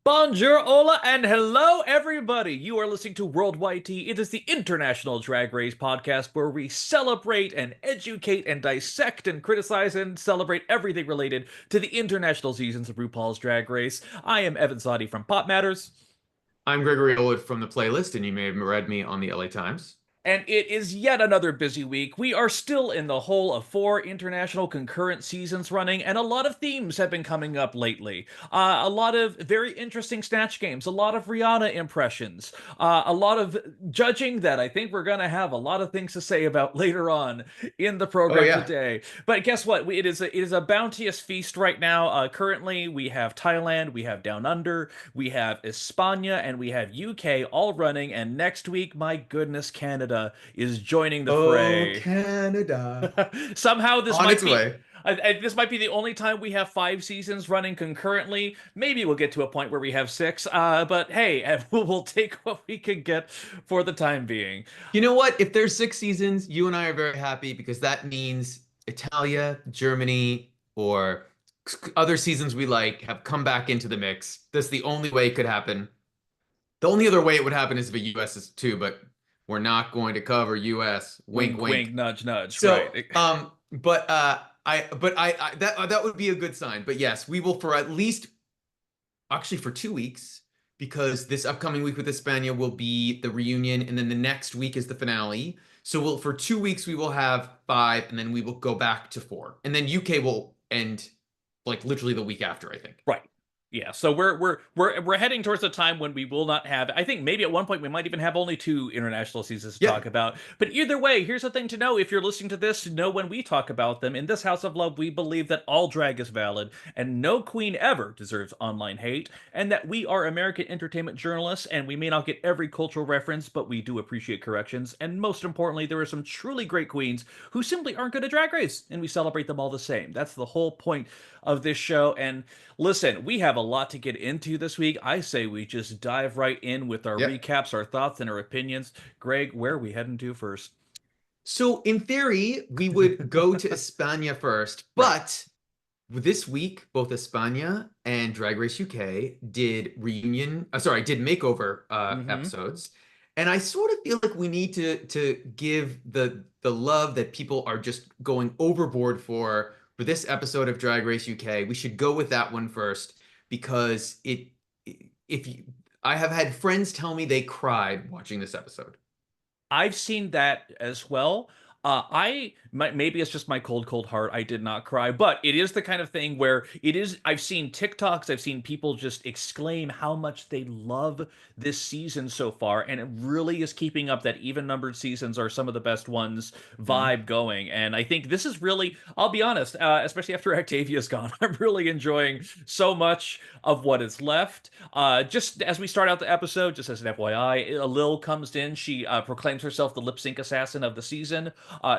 Bonjour, hola, and hello, everybody. You are listening to Worldwide Tea. It is the International Drag Race podcast where we celebrate and educate and dissect and criticize and celebrate everything related to the international seasons of RuPaul's Drag Race. I am Evan Sawdey from Pop Matters. I'm Gregory Ellwood from the playlist, and you may have read me on the LA Times. And it is yet another busy week. We are still in the whole of 4 international concurrent seasons running, and a lot of themes have been coming up lately. A lot of very interesting Snatch games, a lot of Rihanna impressions, a lot of judging that I think we're going to have a lot of things to say about later on in the Oh program yeah. today. But guess what? It is a bounteous feast right now. Currently, we have Thailand, we have Down Under, we have España, and we have UK all running. And next week, my goodness, Canada is joining the Oh, fray. Canada. Somehow this On might its be way. this might be the only time we have 5 seasons running concurrently. Maybe we'll get to a point where we have 6. But hey, we'll take what we can get for the time being. You know what? If there's 6 seasons, you and I are very happy because that means Italia, Germany, or other seasons we like have come back into the mix. That's the only way it could happen. The only other way it would happen is if the US is too, but we're not going to cover US. Wink, Wink, wink, wink. nudge, nudge. So, Right. that would be a good sign. But yes, we will for at least actually for 2 weeks because this upcoming week with Hispania will be the reunion, and then the next week is the finale. So we'll for 2 weeks we will have 5, and then we will go back to 4, and then UK will end like literally the week after, I think. Right. Yeah, so we're heading towards a time when we will not have. I think maybe at one point we might even have only 2 international seasons to Yeah. talk about. But either way, here's the thing to know: if you're listening to this, know when we talk about them in this House of Love, we believe that all drag is valid and no queen ever deserves online hate, and that we are American entertainment journalists, and we may not get every cultural reference, but we do appreciate corrections. And most importantly, there are some truly great queens who simply aren't good at Drag Race, and we celebrate them all the same. That's the whole point of this show. And listen, we have a lot to get into this week. I say we just dive right in with our Yep. recaps, our thoughts, and our opinions. Greg, where are we heading to first? So in theory, we would go to España first, Right. but this week, both España and Drag Race UK did makeover Mm-hmm. episodes, and I sort of feel like we need to give the love that people are just going overboard for this episode of Drag Race UK. We should go with that one first because if you, I have had friends tell me they cried watching this episode. I've seen that as well. Maybe it's just my cold heart. I did not cry, but it is the kind of thing where it is. I've seen TikToks. I've seen people just exclaim how much they love this season so far, and it really is keeping up. That even numbered seasons are some of the best ones Mhm. vibe going, and I think this is really. I'll be honest, especially after Octavia's gone, I'm really enjoying so much of what is left. Just as we start out the episode, just as an FYI, Lil comes in. She proclaims herself the lip sync assassin of the season.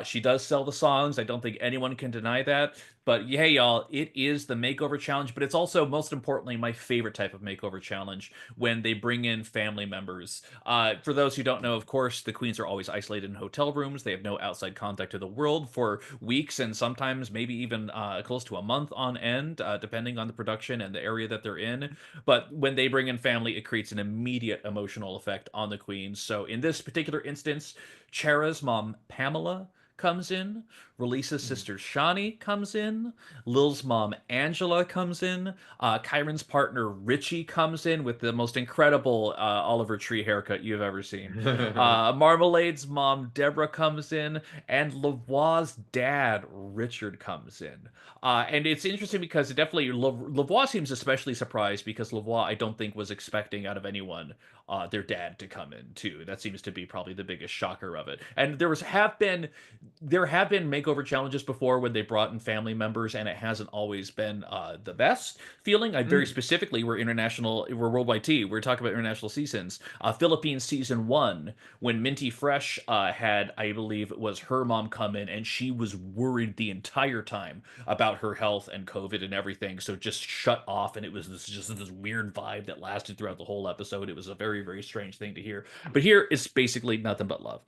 She does sell the songs. I don't think anyone can deny that. But yeah, y'all, it is the makeover challenge, but it's also, most importantly, my favorite type of makeover challenge when they bring in family members. For those who don't know, of course, the queens are always isolated in hotel rooms. They have no outside contact to the world for weeks and sometimes maybe even close to a month on end, depending on the production and the area that they're in. But when they bring in family, it creates an immediate emotional effect on the queens. So in this particular instance, Chara's mom, Pamela, comes in. Releasa's sister Shawnee comes in. Lil's mom Angela comes in. Kyron's partner Richie comes in with the most incredible Oliver Tree haircut you've ever seen. Marmalade's mom Deborah comes in, and Lavoie's dad Richard comes in. And it's interesting because it definitely Lavoie seems especially surprised because Lavoie I don't think was expecting out of anyone their dad to come in too. That seems to be probably the biggest shocker of it. And there have been makeover challenges before when they brought in family members, and it hasn't always been the best feeling. I very Mm. specifically we're worldwide T. We're talking about international seasons. Philippines season 1 when Minty Fresh had, I believe it was her mom come in, and she was worried the entire time about her health and COVID and everything. So just shut off, and it was just this weird vibe that lasted throughout the whole episode. It was a very strange thing to hear. But here it's basically nothing but love.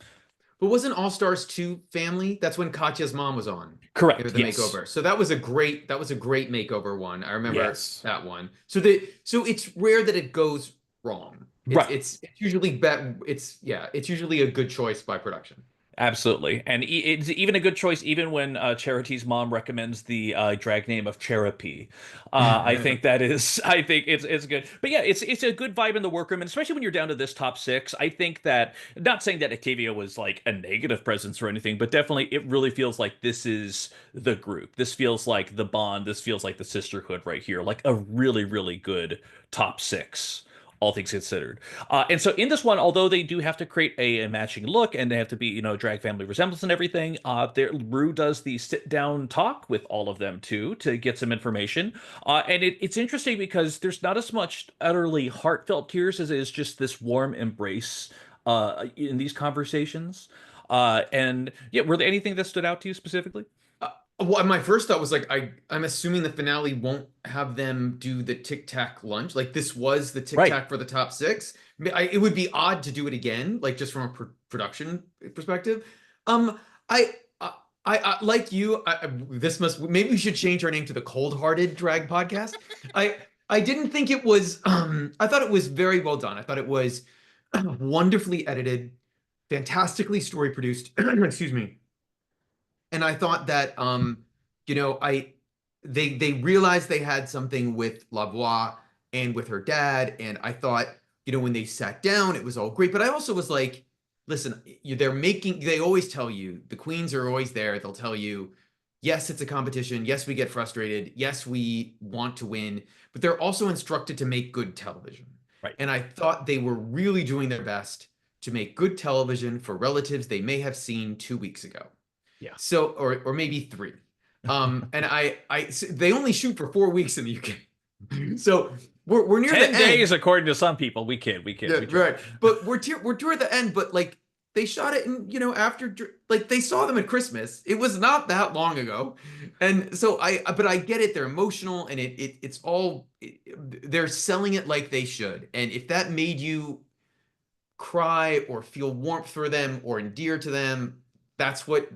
But wasn't All Stars 2 family? That's when Katya's mom was on. They were Correct. the Yes. makeover. So that was a great makeover one. I remember Yes. that one. So it's rare that it goes wrong. It's Right. it's it's usually bet it's yeah, it's usually a good choice by production. Absolutely. And it's even a good choice, even when Charity's mom recommends the drag name of Cherapy. I think that is, I think it's good. But yeah, it's a good vibe in the workroom, and especially when you're down to this top six. I think that, not saying that Octavia was like a negative presence or anything, but definitely it really feels like this is the group. This feels like the bond. This feels like the sisterhood right here. Like a really, really good top six, all things considered. And so in this one, although they do have to create a matching look and they have to be, drag family resemblance and everything, Rue does the sit down talk with all of them too to get some information. And it's interesting because there's not as much utterly heartfelt tears as it is just this warm embrace in these conversations. And yeah, were there anything that stood out to you specifically? Well, my first thought was like I'm assuming the finale won't have them do the Tic Tac lunch. Like this was the Tic Right. Tac for the top six. It would be odd to do it again, like just from a production perspective. Um, I, like you. This must maybe we should change our name to the Cold Hearted Drag Podcast. I didn't think it was. I thought it was very well done. I thought it was wonderfully edited, fantastically story produced. Excuse me. And I thought that I they realized they had something with Lavoie and with her dad, and I thought, when they sat down, it was all great. But I also was like, listen, they always tell you, the queens are always there, they'll tell you, yes, it's a competition, yes, we get frustrated, yes, we want to win, but they're also instructed to make good television. Right. And I thought they were really doing their best to make good television for relatives they may have seen 2 weeks ago. Yeah. So, or maybe three. And they only shoot for 4 weeks in the UK. So we're near the 10 days, end. according to some people. We kid. Yeah, We try. right. But we're toward the end, but like they shot it and after like they saw them at Christmas. It was not that long ago. And so but I get it, they're emotional and it's all they're selling it like they should. And if that made you cry or feel warmth for them or endear to them, that's what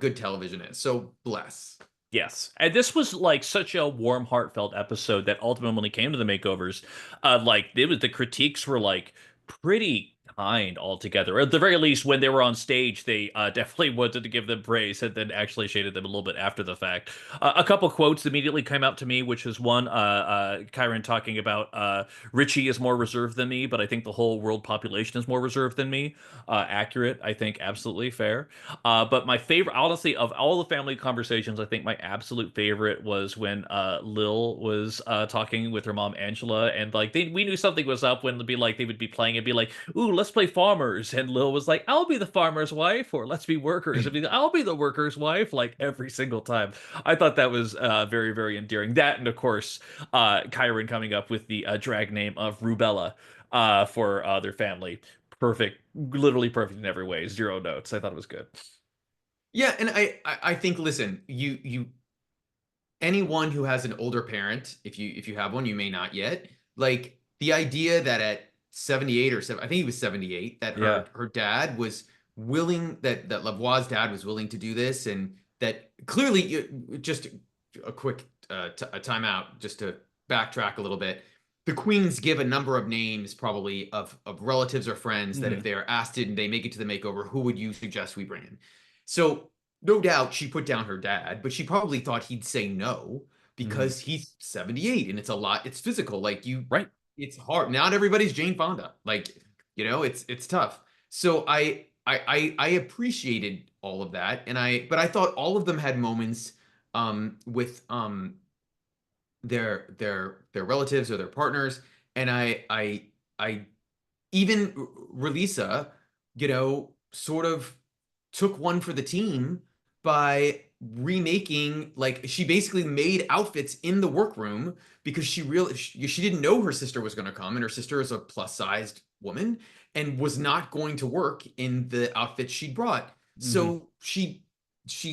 good television is. So bless. Yes. And this was like such a warm, heartfelt episode that ultimately when it came to the makeovers, like the critiques were like pretty kind altogether. At the very least, when they were on stage, they definitely wanted to give them praise and then actually shaded them a little bit after the fact. A couple quotes immediately came out to me, which was one, Kyron talking about Richie is more reserved than me, but I think the whole world population is more reserved than me. Accurate, I think, absolutely fair. But my favorite, honestly, of all the family conversations, I think my absolute favorite was when Lil was talking with her mom Angela, and like we knew something was up when they would be playing and be like, "Ooh, let's play farmers," and Lil was like, "I'll be the farmer's wife," or "Let's be workers," and I'll be the worker's wife, like every single time. I thought that was very, very endearing. That, and of course, Kyron coming up with the drag name of Rubella for their family. Perfect, literally perfect in every way. Zero notes. I thought it was good. Yeah, and I think, listen, you anyone who has an older parent, if you have one, you may not yet, like the idea that at 78 or 7, I think he was 78, that Yeah. her dad was willing, that Lavoie's dad was willing to do this, and that clearly, just a quick a timeout, just to backtrack a little bit. The queens give a number of names, probably of relatives or friends, that if Mhm. they are asked and they make it to the makeover, who would you suggest we bring in? So no doubt she put down her dad, but she probably thought he'd say no Mhm. because he's 78 and it's a lot. It's physical. Like Right. it's hard. Not everybody's Jane Fonda. Like, it's tough. So I appreciated all of that. But I thought all of them had moments with their relatives or their partners. And I even Relisa, sort of took one for the team by remaking, like she basically made outfits in the workroom because she didn't know her sister was going to come, and her sister is a plus sized woman and was not going to work in the outfits she brought. Mhm. So she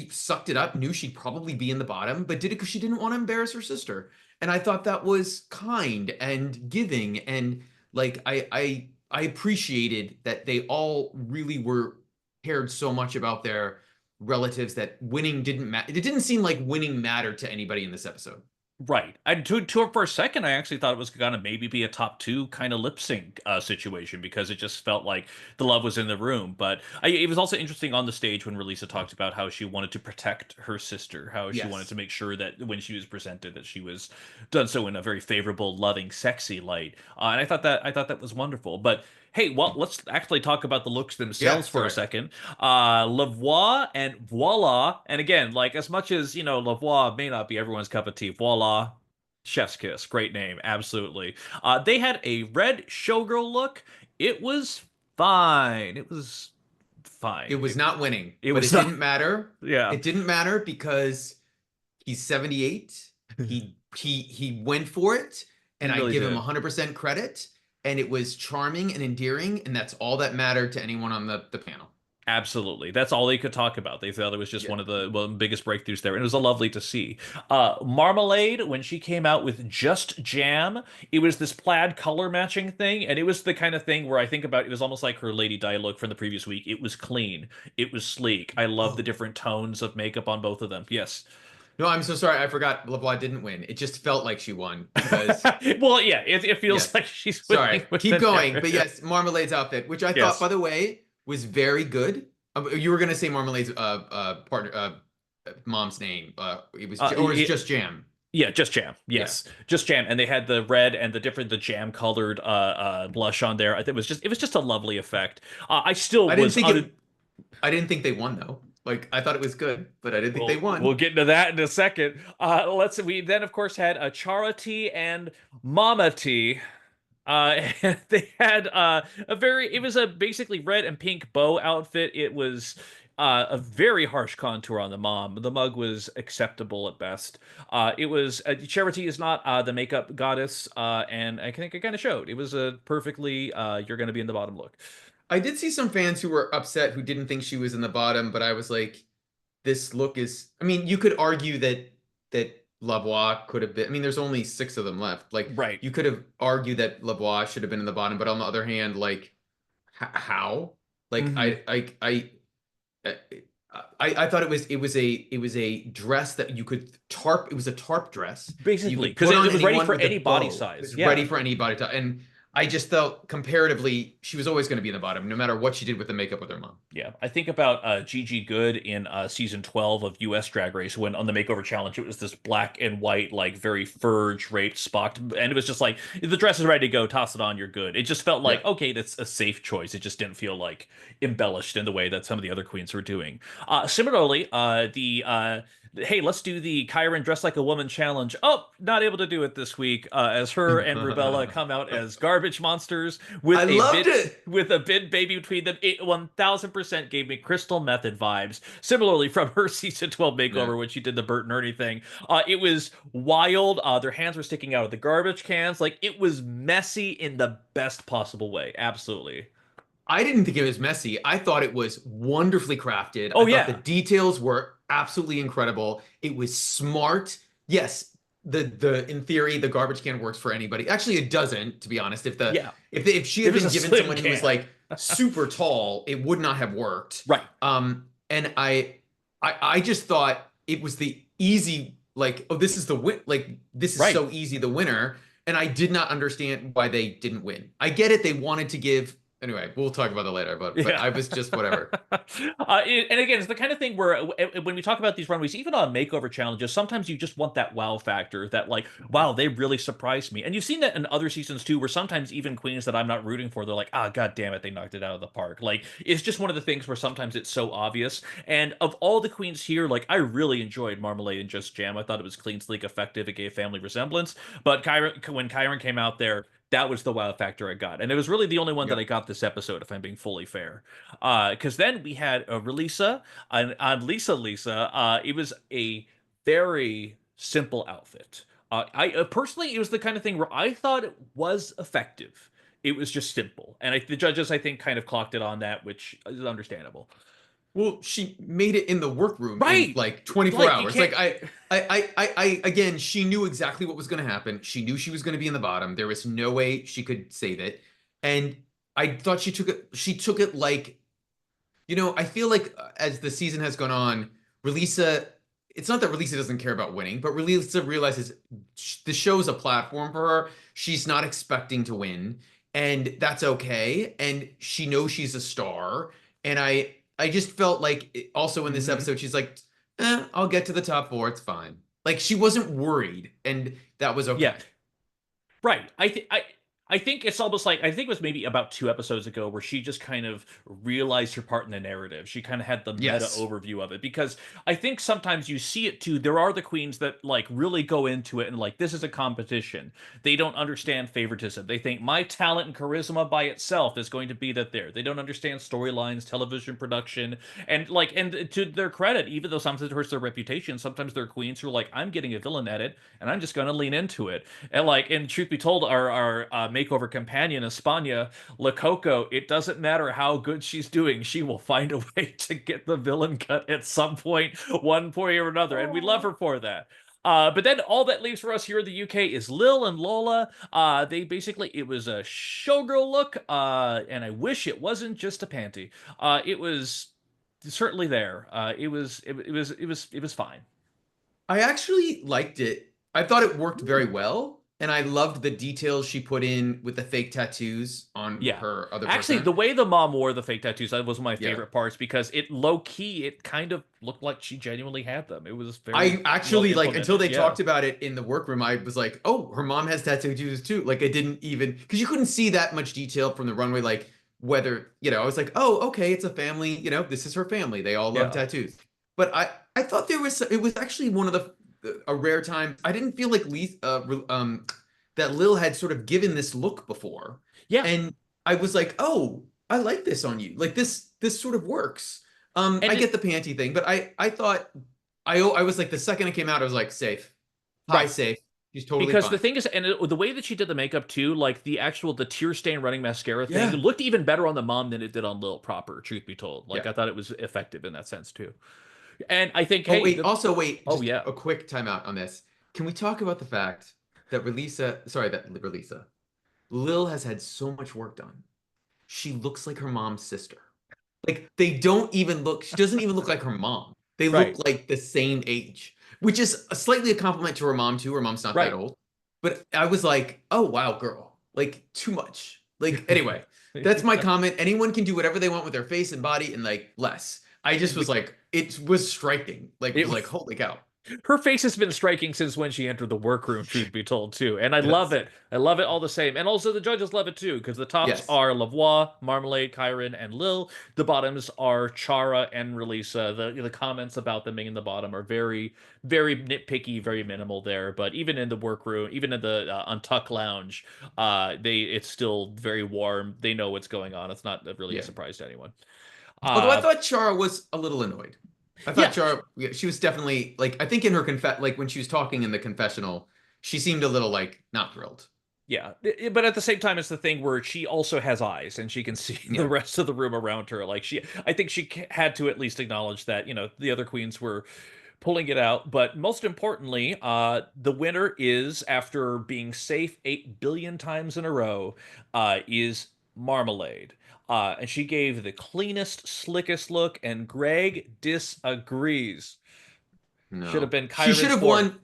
sucked it up, knew she'd probably be in the bottom, but did it because she didn't want to embarrass her sister. And I thought that was kind and giving, and like I appreciated that they all really were cared so much about their relatives that winning didn't matter. It didn't seem like winning mattered to anybody in this episode. Right. And for a second, I actually thought it was gonna maybe be a top two kind of lip sync situation because it just felt like the love was in the room. But it was also interesting on the stage when Relisa talked about how she wanted to protect her sister, how she wanted Yes. to make sure that when she was presented, that she was done so in a very favorable, loving, sexy light. And I thought that was wonderful. But hey, well, let's actually talk about the looks Yeah, themselves for a sorry. second. Lavoie and Voila. And again, like as much as, Lavoie may not be everyone's cup of tea, Voila, chef's kiss, great name, absolutely. They had a red showgirl look. It was fine. It was It fine. was not winning, It but was it not, didn't matter. yeah, It didn't matter because he's 78. He went for it, he and I really give him did. 100% credit. And it was charming and endearing, and that's all that mattered to anyone on the panel. Absolutely. That's all they could talk about. They thought it was just Yeah. one of the biggest breakthroughs there. And it was lovely to see. Marmalade, when she came out with Just Jam, it was this plaid color matching thing. And it was the kind of thing where I think about it was almost like her Lady Di look from the previous week. It was clean. It was sleek. I love the Oh, different tones of makeup on both of them. Yes. no, I'm so sorry. I forgot LeBlanc didn't win. It just felt like she won because, Well, yeah, it feels yes. like she's Sorry. winning with Keep the going. But narrative. yes, Marmalade's outfit, which I thought, Yes. by the way, was very good. You were going to say Marmalade's partner, mom's name. Or it was It, just Jam. Yeah, just jam. Yeah. Yes, just jam, and they had the red and the jam colored blush on there. I think it was just a lovely effect. I still I didn't was think un. it, I didn't think they won though. Like I thought it was good, but I didn't think they We'll won. get into that in a second. We then of course had a Charity and Mama T. And they had it was a basically red and pink bow outfit. It was a very harsh contour on the mom. The mug was acceptable at best. It was Charity is not the makeup goddess, and I think it kind of showed. It was a perfectly you're going to be in the bottom look. I did see some fans who were upset who didn't think she was in the bottom, but I was like, this look is. I mean, you could argue that Lavoie could have been. I mean, there's only 6 of them left. Like Right. you could have argued that Lavoie should have been in the bottom, but on the other hand, like how? Like Hmm. I I thought it was a dress that you could tarp. It was a tarp dress that you Basically, could because put on it was ready anyone for with a any body bow. It size. was Yeah. ready for any body type. And I just felt comparatively, she was always going to be in the bottom, no matter what she did with the makeup with her mom. Yeah, I think about Gigi Good in season 12 of US Drag Race when on the makeover challenge it was this black and white like very fur draped spot and it was just like the dress is ready to go, toss it on, you're good. It just felt Yeah. like okay, that's a safe choice. It just didn't feel like embellished in the way that some of the other queens were doing. Similarly, the hey, let's do the Kyron dress like a woman challenge. Oh, not able to do it this week as her and Rubella come out as garbage monsters I with a loved bit it. with a big baby between them. It 1000% gave me Crystal Method vibes. Similarly, from her season 12 Yeah. makeover when she did the Bert and Ernie thing, it was wild. Their hands were sticking out of the garbage cans. Like it was messy in the best possible way. Absolutely. I didn't think it was messy. I thought it was wonderfully crafted. I Oh thought the yeah, details were absolutely incredible. It was smart. Yes, the in theory the garbage can works for anybody. Actually, it doesn't, to be honest. yeah. If she It had was been a given slim someone who was can. like super tall, it would not have worked. Right, And I just thought it was the easy, like, oh, this is the win, like this is right. so easy, the winner. And I did not understand why they didn't win. I get it, they wanted to give. Anyway, we'll talk about that later, but Yeah. I was just whatever. And again, it's the kind of thing where when we talk about these runways, even on makeover challenges, sometimes you just want that wow factor that, like, wow, they really surprised me. And you've seen that in other seasons too, where sometimes even queens that I'm not rooting for, they're like, ah, god damn it, they knocked it out of the park. Like, it's just one of the things where sometimes it's so obvious. And of all the queens here, like, I really enjoyed Marmalade and Just Jam. I thought it was clean, sleek, effective. It gave family resemblance. But when Kyron came out there, that was the wow factor I got. And it was really the only one that I Yep. got this episode, if I'm being fully fair. Because then we had Relisa on Lisa. It was a very simple outfit. I personally, it was the kind of thing where I thought it was effective. It was just simple, and the judges, I think, kind of clocked it on that, which is understandable. Well, she made it in the workroom in Right, like 24 like you hours. can't. Like again, she knew exactly what was going to happen. She knew she was going to be in the bottom. There was no way she could save it. And I thought she took it like I feel like as the season has gone on, Relisa, it's not that Relisa doesn't care about winning, but Relisa realizes the show's a platform for her. She's not expecting to win, and that's okay. And she knows she's a star. And I just felt like also in this Hmm. episode, she's like, I'll get to the top four. It's fine. Like she wasn't worried, and that was Yeah. okay. Right. I think it's almost like I think it was maybe about 2 episodes ago where she just kind of realized her part in the narrative. She kind of had the meta Yes. overview of it because I think sometimes you see it too. There are the queens that like really go into it and like this is a competition. They don't understand favoritism. They think my talent and charisma by itself is going to be that there. They don't understand storylines, television production, and to their credit, even though sometimes it hurts their reputation, sometimes they're queens who are like, I'm getting a villain at it and I'm just going to lean into it. And truth be told, our makeover companion, Espana, La Coco, it doesn't matter how good she's doing, she will find a way to get the villain cut at some point, one point or another, and we love her for that. But then all that leaves for us here in the UK is Lil and Lola. They basically it was a showgirl look, and I wish it wasn't just a panty. It was certainly there. It was fine. I actually liked it. I thought it worked very well, and I loved the details she put in with the fake tattoos on Yeah. her other Actually, person. the way the mom wore the fake tattoos, that was one of my Yeah. favorite parts because it low key, it kind of looked like she genuinely had them. It was very I well actually like until implemented. they Yeah. talked about it in the workroom, I was like, oh, her mom has tattoos too. Like I didn't even because you couldn't see that much detail from the runway, like whether, I was like, oh, okay, it's a family, this is her family. They all love Yeah. tattoos. But I thought it was actually one of a rare time. I didn't feel like that Lil had sort of given this look before. Yeah. And I was like, oh, I like this on you. Like this sort of works. I And get it, the panty thing, but I thought I was like the second it came out, I was like safe, high right. safe. She's totally Because the fine. thing is, the way that she did the makeup too, like the tear stain running mascara thing, it Yeah, looked even better on the mom than it did on Lil proper, truth be told. Like yeah. I thought it was effective in that sense too. And I think, Oh hey, wait, also wait, oh just yeah. a quick timeout on this. Can we talk about the fact that Lil has had so much work done. She looks like her mom's sister. Like they don't even look, she doesn't even look like her mom. They look Right. like the same age, which is slightly a compliment to her mom too. Her mom's not that Right. old. But I was like, oh wow, girl. Like too much. Like anyway, that's my comment. Anyone can do whatever they want with their face and body and like less. I just was We, like, it was striking. Like it it was like, holy cow. her face has been striking since when she entered the workroom, truth be told, too. And I love Yes. it. I love it all the same. And also the judges love it too, because the tops Yes. are Lavoie, Marmalade, Kyron, and Lil. The bottoms are Chara and Relisa. The comments about them being in the bottom are very, very nitpicky, very minimal there. But even in the workroom, even in the Untuck Lounge, it's still very warm. They know what's going on. It's not really a Yeah. surprise to anyone. Although I Uh, thought Chara was a little annoyed. I thought yeah, Chara, yeah, she was definitely like, I think in her like when she was talking in the confessional, she seemed a little like not thrilled. yeah, but at the same time, it's the thing where she also has eyes and she can see the Yeah. rest of the room around her. I think she had to at least acknowledge that the other queens were pulling it out. But most importantly, the winner is, after being safe 8 billion times in a row, is Marmalade. And she gave the cleanest, slickest look, and Greg disagrees. Should have No. been She should Kyron's have fourth. won.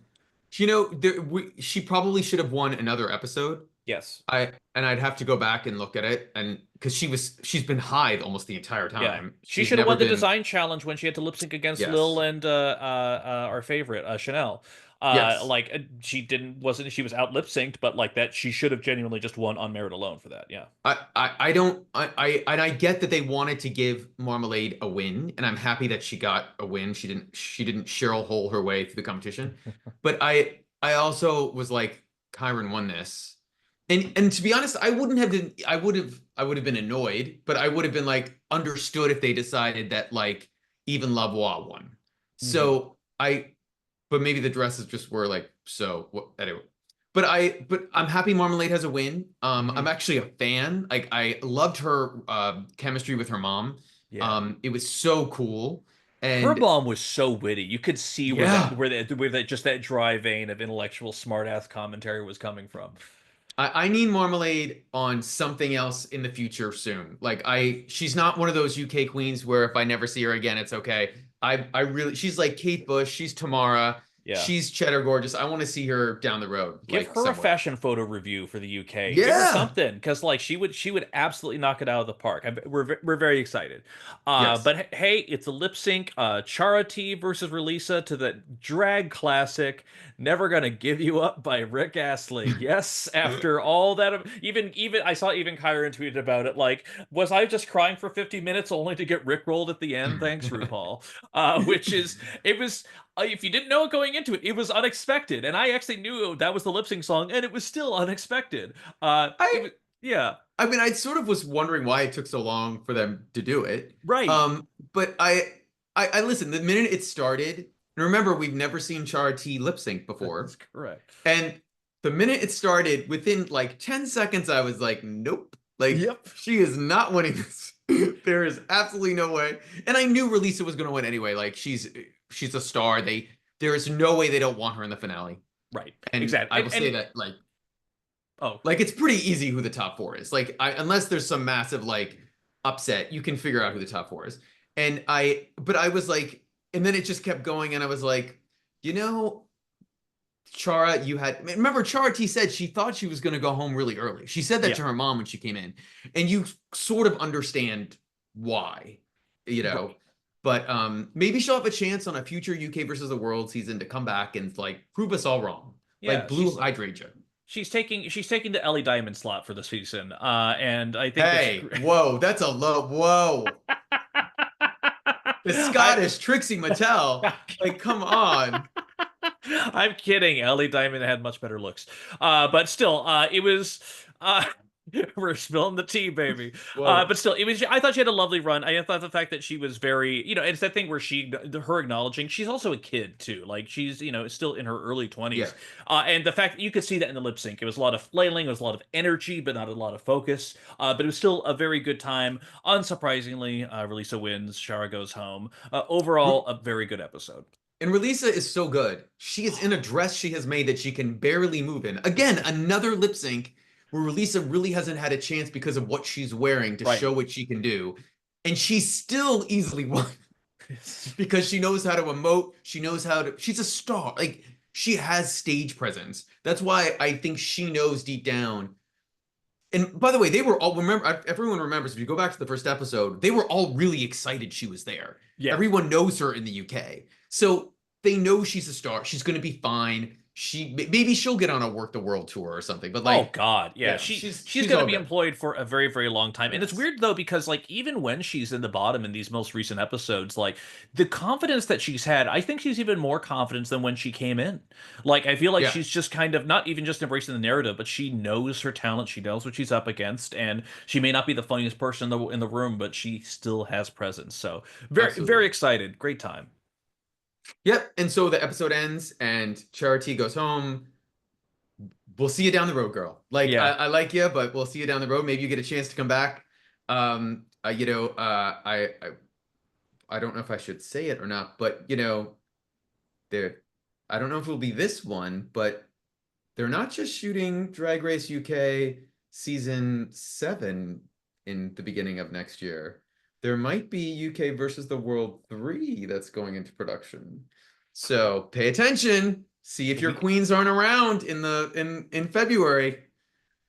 She probably should have won another episode. Yes. I'd have to go back and look at it and because she's been high almost the entire Yeah. time. She She's should have never won the been. design challenge when she had to lip sync against Lil Yes. and our favorite, Chanel. Yes. She didn't wasn't she was out lip synced, but like that she should have genuinely just won on merit alone for that. Yeah. I don't and I get that they wanted to give Marmalade a win, and I'm happy that she got a win. She didn't Cheryl Hole her way through the competition. But I also was like, Kyron won this. And to be honest, I would have been annoyed, but I would have been like understood if they decided that like even Lavoie won. Hmm. So but maybe the dresses just were like so what anyway. But I'm happy Marmalade has a win. Hmm. I'm actually a fan. Like I loved her chemistry with her mom. Yeah. It was so cool. Her And mom was so witty. You could see yeah, where that just that dry vein of intellectual smartass commentary was coming from. I need Marmalade on something else in the future soon. Like she's not one of those UK queens where if I never see her again, it's okay. I really, she's like Kate Bush, she's Tamara, Yeah. she's Cheddar Gorgeous. I want to see her down the road, Give like her a somewhere. fashion photo review for the UK. Give her Yeah. something, because like she would absolutely knock it out of the park. We're very excited. Yes. But hey, it's a lip sync. Charity versus Relisa to the drag classic "Never Gonna Give You Up" by Rick Astley. Yes, after all that, even I saw even Kyron tweeted about it. Like, was I just crying for 50 minutes only to get rickrolled at the end? Thanks, RuPaul. Which is it was if you didn't know it going into it, it was unexpected, and I actually knew that was the lip sync song, and it was still unexpected. It I was yeah, I mean, I sort of was wondering why it took so long for them to do it. right. But I listen, the minute it started, and remember, we've never seen Chara T lip sync That's before. correct. And the minute it started, within like 10 seconds, I was like, nope. Like, Yep. she is not winning this. There is absolutely no way. And I knew Releasa was gonna win anyway. Like she's a star. There is no way they don't want her in the finale. Right. And Exactly. I will say And that oh, like it's pretty easy who the top four is. Like unless there's some massive like upset, you can figure out who the top four is. But I was like, and then it just kept going, and I was like, you know, Chara, you had remember Chara T said she thought she was going to go home really early. She said that yeah. to her mom when she came in, and you sort of understand why, you know. Right. But maybe she'll have a chance on a future UK versus the World season to come back and like prove us all wrong, like Yeah, Blue Hydrangea. she's taking the Ellie Diamond slot for the season. And I think that's Hey, whoa, that's a low. Whoa, the I Scottish Trixie Mattel. Like, come on. I'm kidding. Ellie Diamond had much better looks. But still, it was. We're spilling the tea, baby. Whoa. But still, it was. I thought she had a lovely run. I thought the fact that she was very, it's that thing where her acknowledging she's also a kid too. Like she's, still in her early Yeah. 20s. And the fact that you could see that in the lip sync, it was a lot of flailing, it was a lot of energy, but not a lot of focus. But it was still a very good time. Unsurprisingly, Relisa wins. Shara goes home. Overall, a very good episode. And Relisa is so good. She is in a dress she has made that she can barely move in. Again, another lip sync where Relisa really hasn't had a chance because of what she's wearing to Right. show what she can do. And she still easily won because she knows how to emote. She knows how to, she's a star. Like, she has stage presence. That's why I think she knows deep down. And by the way, they were all, remember, everyone remembers, if you go back to the first episode, they were all really excited she was there. Yeah. Everyone knows her in the UK. So they know she's a star. She's going to be fine. Maybe she'll get on a work the world tour or something. But Oh like, God, yeah. yeah, She's she's going to all be good. employed for a very very long time. And it's Yes. weird though because like even when she's in the bottom in these most recent episodes, like the confidence that she's had, I think she's even more confident than when she came in. Like I feel like Yeah, she's just kind of not even just embracing the narrative, but she knows her talent, she knows what she's up against, and she may not be the funniest person in the room, but she still has presence. So very very absolutely. excited. Great time. Yep. And so the episode ends and Charity goes home. We'll see you down the road, girl. Like Yeah. I like you, but we'll see you down the road. Maybe you get a chance to come back. I don't know if I should say it or not, but there I don't know if it'll be this one, but they're not just shooting Drag Race UK season 7 in the beginning of next year. There might be UK versus the World 3 that's going into production. So pay attention. See if your We queens aren't around in February.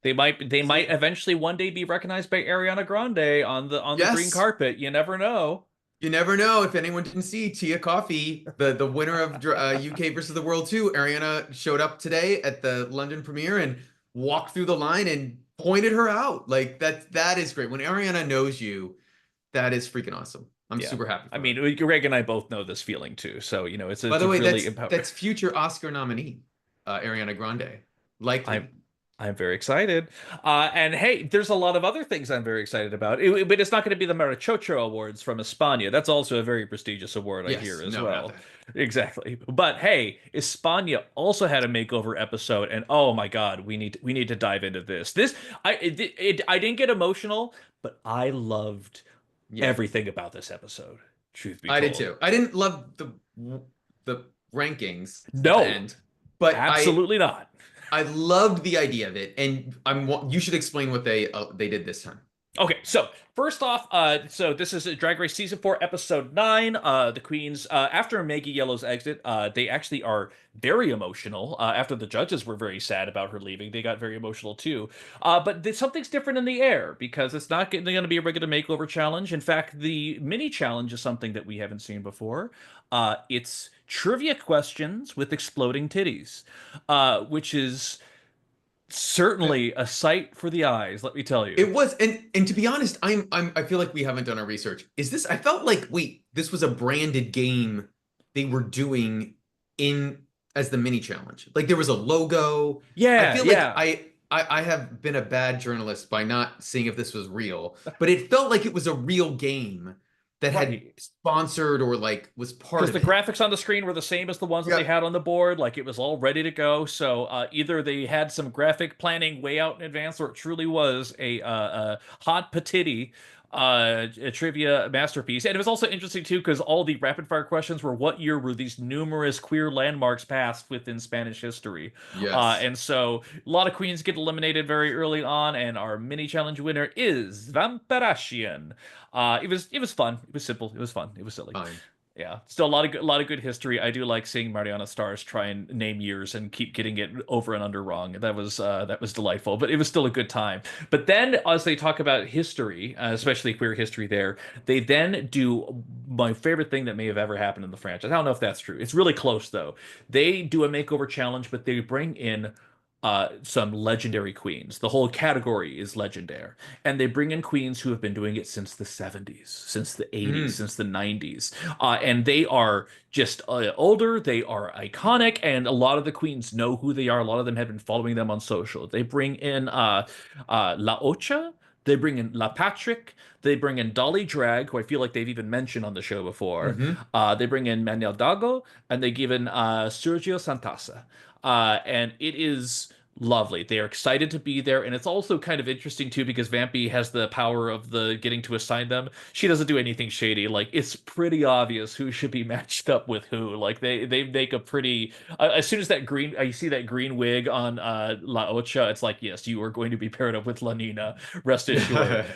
they might See, eventually one day be recognized by Ariana Grande on the green yes, carpet. You never know. you never know. If anyone didn't see Tia Coffee, the winner of UK versus the World 2, Ariana showed up today at the London premiere and walked through the line and pointed her out. Like that is great. When Ariana knows you, that is freaking awesome. I'm Yeah. super happy I for her. mean, Greg and I both know this feeling too. So, it's By it's the a way, really that's future Oscar nominee, Ariana Grande, I'm likely. I'm very excited. And hey, there's a lot of other things I'm very excited about. But it's not going to be the Marichocho Awards from España. That's also a very prestigious award, I hear Yes, as no, not well. that. Exactly. But hey, España also had a makeover episode, and oh my God, we need to dive into this. I didn't get emotional, but I loved Yeah, everything about this episode. Truth be I did told. too. I didn't love the rankings at the No, end, but I absolutely not. I loved the idea of it, and you should explain what they did this time. Okay, so first off, so this is Drag Race Season 4, Episode 9. The Queens, after Maggie Yellow's exit, they actually are very emotional. After the judges were very sad about her leaving, they got very emotional too. But something's different in the air because it's not going to be a regular makeover challenge. In fact, the mini challenge is something that we haven't seen before. It's trivia questions with exploding titties, which is certainly a sight for the eyes, let me tell you. It was, and to be honest, I feel like we haven't done our research. Is this? I felt like, wait, this was a branded game they were doing in as the mini challenge. Like there was a logo. I Yeah, feel like yeah. I have been a bad journalist by not seeing if this was real, but it felt like it was a real game that had Right. sponsored or like was part Because of the it. graphics on the screen were the same as the ones that they Yep. had on the board, like it was all ready to go. So either they had some graphic planning way out in advance, or it truly was a hot patiti a trivia masterpiece. And it was also interesting too, because all the rapid fire questions were what year were these numerous queer landmarks passed within Spanish history. Yes. And so a lot of queens get eliminated very early on, and our mini challenge winner is Vampirasian. It was fun. It was simple. It was fun. It was silly. Fine. Yeah, still a lot of good history. I do like seeing Mariana Stars try and name years and keep getting it over and under wrong. That was delightful, but it was still a good time. But then, as they talk about history, especially queer history, they then do my favorite thing that may have ever happened in the franchise. I don't know if that's true. It's really close though. They do a makeover challenge, but they bring in some legendary queens. The whole category is legendary. And they bring in queens who have been doing it since the 70s, since the 80s, Mm. since the 90s. And they are just older, they are iconic, and a lot of the queens know who they are. A lot of them have been following them on social. They bring in La Ocha, they bring in La Patrick, they bring in Dolly Drag, who I feel like they've even mentioned on the show before. Hmm. They bring in Manuel Dago, and they give in Sergio Santasa. And it is lovely. They are excited to be there, and it's also kind of interesting too because Vampy has the power of the getting to assign them. She doesn't do anything shady. Like it's pretty obvious who should be matched up with who. Like they make a pretty as soon as that green you see that green wig on La Ocha, it's like yes, you are going to be paired up with La Nina. Rest assured.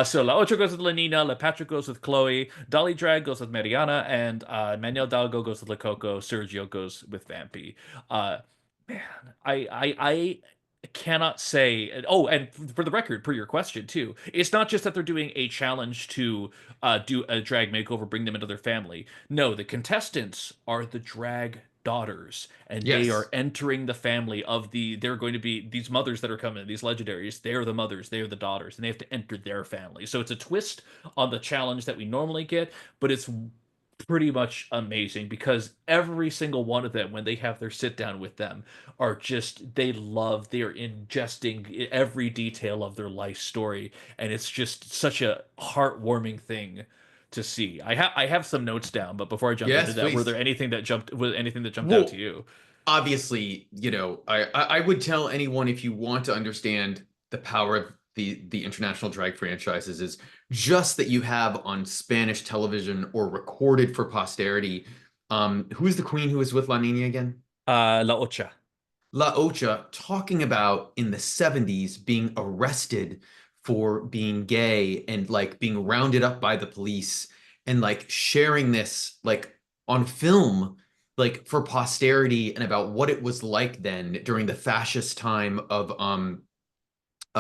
So La Ocha goes with La Nina, La Patrick goes with Chloe, Dolly Drag goes with Mariana, and Manuel Dalgo goes with La Coco. Sergio goes with Vampy. Uh, Man, I cannot say. Oh, and for the record, per your question too, it's not just that they're doing a challenge to do a drag makeover, bring them into their family. No, the contestants are the drag daughters, and they are Yes. entering the family of the. They're going to be these mothers that are coming, these legendaries. They're the mothers, they're the daughters, and they have to enter their family. So it's a twist on the challenge that we normally get, but it's pretty much amazing because every single one of them when they have their sit down with them are just they're ingesting every detail of their life story, and it's just such a heartwarming thing to see. I have some notes down, but before I jump into Yes, that, please. was anything that jumped out to Well, you? obviously, I would tell anyone if you want to understand the power of the international drag franchises is just that you have on Spanish television or recorded for posterity. Who is the queen who was with La Nina again? La Ocha. La Ocha talking about in the 70s being arrested for being gay and like being rounded up by the police and like sharing this like on film like for posterity and about what it was like then during the fascist time of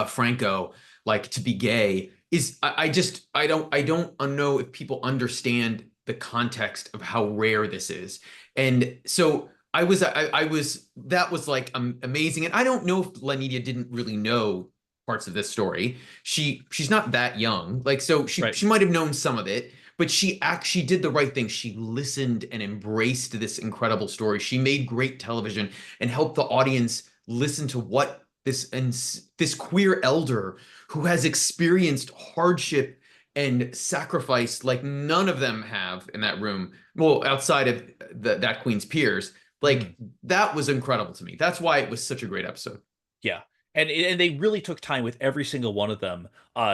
Franco like to be gay is I don't know if people understand the context of how rare this is. And so I was that was like amazing. And I don't know if Lanidia didn't really know parts of this story. She's not that young. Like so she Right. she might have known some of it, but she actually did the right thing. She listened and embraced this incredible story. She made great television and helped the audience listen to what this queer elder who has experienced hardship and sacrifice like none of them have in that room. Well, outside of that queen's peers, like Mhm. that was incredible to me. That's why it was such a great episode. Yeah. And they really took time with every single one of them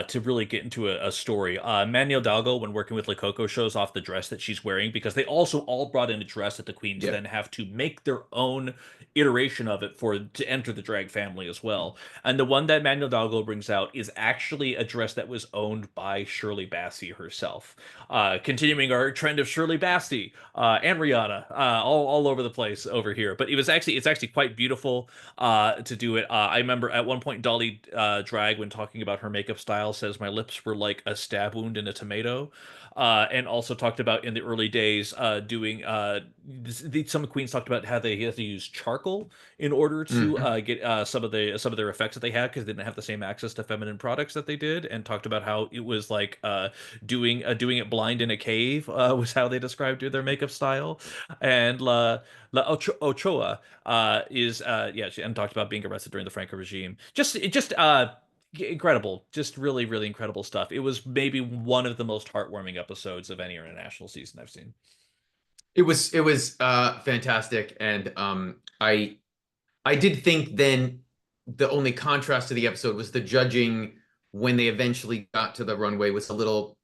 to really get into a story. Manuel Dalgo, when working with Coco, shows off the dress that she's wearing because they also all brought in a dress that the queens Yeah. then have to make their own iteration of it for to enter the drag family as well. And the one that Manuel Dalgo brings out is actually a dress that was owned by Shirley Bassey herself. Continuing our trend of Shirley Bassey and Rihanna, all over the place over here. But it's actually quite beautiful to do it. I remember at one point Dolly Drag, when talking about her makeup style, says my lips were like a stab wound in a tomato. And also talked about in the early days doing some queens talked about how they had to use charcoal in order to Mhm. get some of their effects that they had because they didn't have the same access to feminine products that they did, and talked about how it was like doing it blind in a cave was how they described their makeup style. And Ochoa is yeah, and talked about being arrested during the Franco regime. Just incredible, just really incredible stuff. It was maybe one of the most heartwarming episodes of any international season I've seen. It was fantastic, and I did think then the only contrast to the episode was the judging when they eventually got to the runway was a little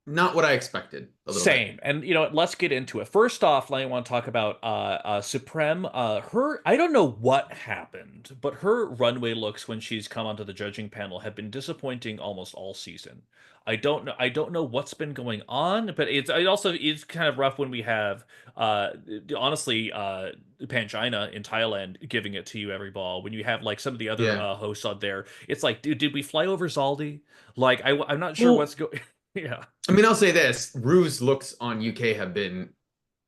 not what I expected a little bit. Same. And let's get into it. First off, I want to talk about Supreme. Her I don't know what happened, but her runway looks when she's come onto the judging panel have been disappointing almost all season. I don't know what's been going on, but it also is kind of rough when we have honestly Pangina in Thailand giving it to you every ball. When you have like some of the other Yeah. hosts on there, it's like, dude, did we fly over Zaldi? Like I'm not sure what's Well, going yeah. I mean, I'll say this, Rue's looks on UK have been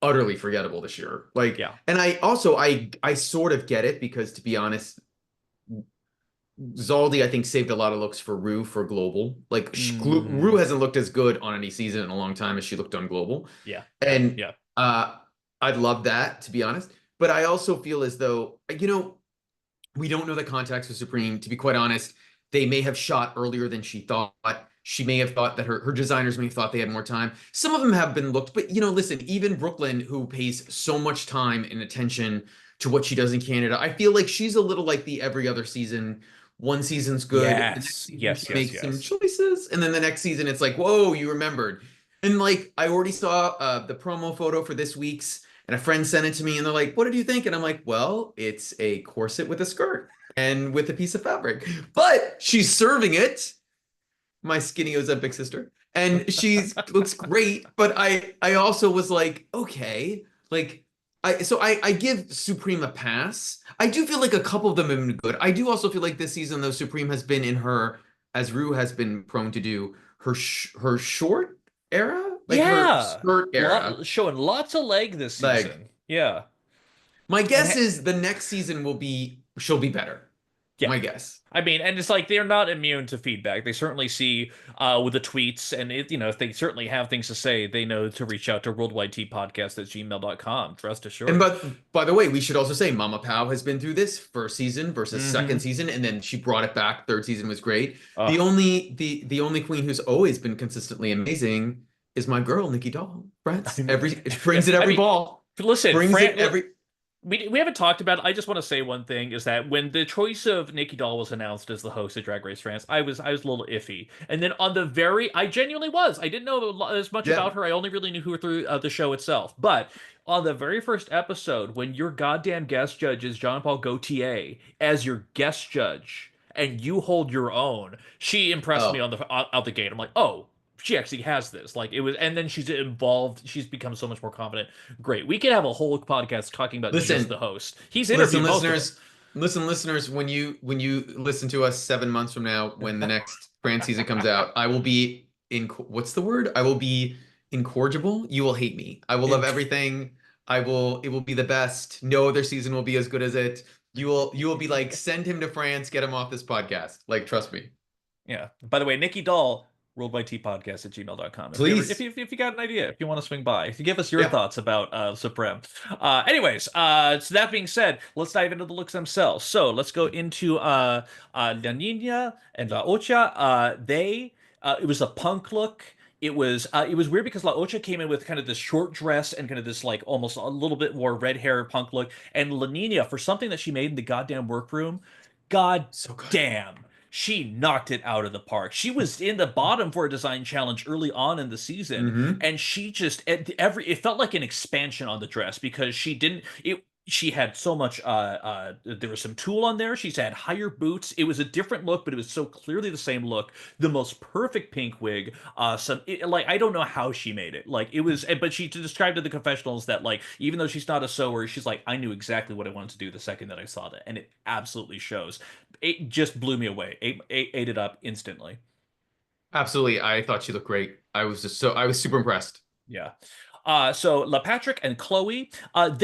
utterly forgettable this year. Like, Yeah. and I sort of get it because to be honest, Zaldi, I think, saved a lot of looks for Rue for global. Like Rue Mm, hasn't looked as good on any season in a long time as she looked on global. yeah, yeah, And yeah. I'd love that, to be honest. But I also feel as though, we don't know the context with Supreme. To be quite honest, they may have shot earlier than she thought. She may have thought that her designers may have thought they had more time. Some of them have been looked, but listen, even Brooklyn, who pays so much time and attention to what she does in Canada, I feel like she's a little like the every other season. One season's good, the next Yes, season yes, she yes, makes some yes. choices, and then the next season it's like, whoa, you remembered. And like I already saw the promo photo for this week's, and a friend sent it to me, and they're like, "What did you think?" And I'm like, "Well, it's a corset with a skirt and with a piece of fabric, but she's serving it." My skinny Ozempic sister, and she looks great. But I also was like, okay, like I give Supreme a pass. I do feel like a couple of them have been good. I do also feel like this season though Supreme has been in her, as Rue has been prone to do, her short era, like her Yeah. skirt era. Showing lots of leg this Like season. Yeah. my And guess is the next season she'll be better. yeah. My guess. I mean, and it's like they're not immune to feedback. They certainly see with the tweets, and if they certainly have things to say, they know to reach out to worldwidetpodcast@gmail.com. Rest And assured. but by the way, we should also say Mama Pao has been through this first season versus second Mm-hmm. season, and then she brought it back. Third season was great. The Oh, only the only queen who's always been consistently amazing is my girl Nikki Doll. I France mean, every yeah. brings it I every mean, ball, listen, brings it every. we haven't talked about it. I just want to say one thing is that when the choice of Nikki Doll was announced as the host of Drag Race France, I was a little iffy. And then I genuinely was. I didn't know as much Yeah. about her. I only really knew her through the show itself. But on the very first episode, when your goddamn guest judge is Jean Paul Gaultier as your guest judge, and you hold your own, she impressed me Oh, on the out the gate. I'm like, oh. She actually has this. Like it was, and then she's involved. She's become so much more confident. Great. We could have a whole podcast talking about just listen, the host. He's listen, interviewed most of them. listeners, listeners. When you listen to us 7 months from now, when the next France season comes out, I will be in. What's the word? I will be incorrigible. You will hate me. I will love In, everything. I will. It will be the best. No other season will be as good as it. You will be like, send him to France, get him off this podcast. Like, trust me. yeah. By the way, Nikki Doll, worldwidetpodcast@gmail.com. Please. If you got an idea, if you want to swing by, if you give us your Yeah. thoughts about Supreme. Anyways, so that being said, let's dive into the looks themselves. So let's go into La Nina and La Ocha. It was a punk look. It was weird because La Ocha came in with kind of this short dress and kind of this like almost a little bit more red hair punk look, and La Nina for something that she made in the goddamn workroom. God So good. damn. She knocked it out of the park. She was in the bottom for a design challenge early on in the season, Hmm. and she just it felt like an expansion on the dress because she didn't it she had so much there was some tulle on there. She's had higher boots. It was a different look, but it was so clearly the same look. The most perfect pink wig. Like I don't know how she made it. Like it was, but she described to the confessionals that like even though she's not a sewer, she's like I knew exactly what I wanted to do the second that I saw that, and it absolutely shows. It just blew me away. Ate it up instantly. Absolutely. I thought she looked great. I was super impressed. Yeah. So LaPatrick and Chloe, from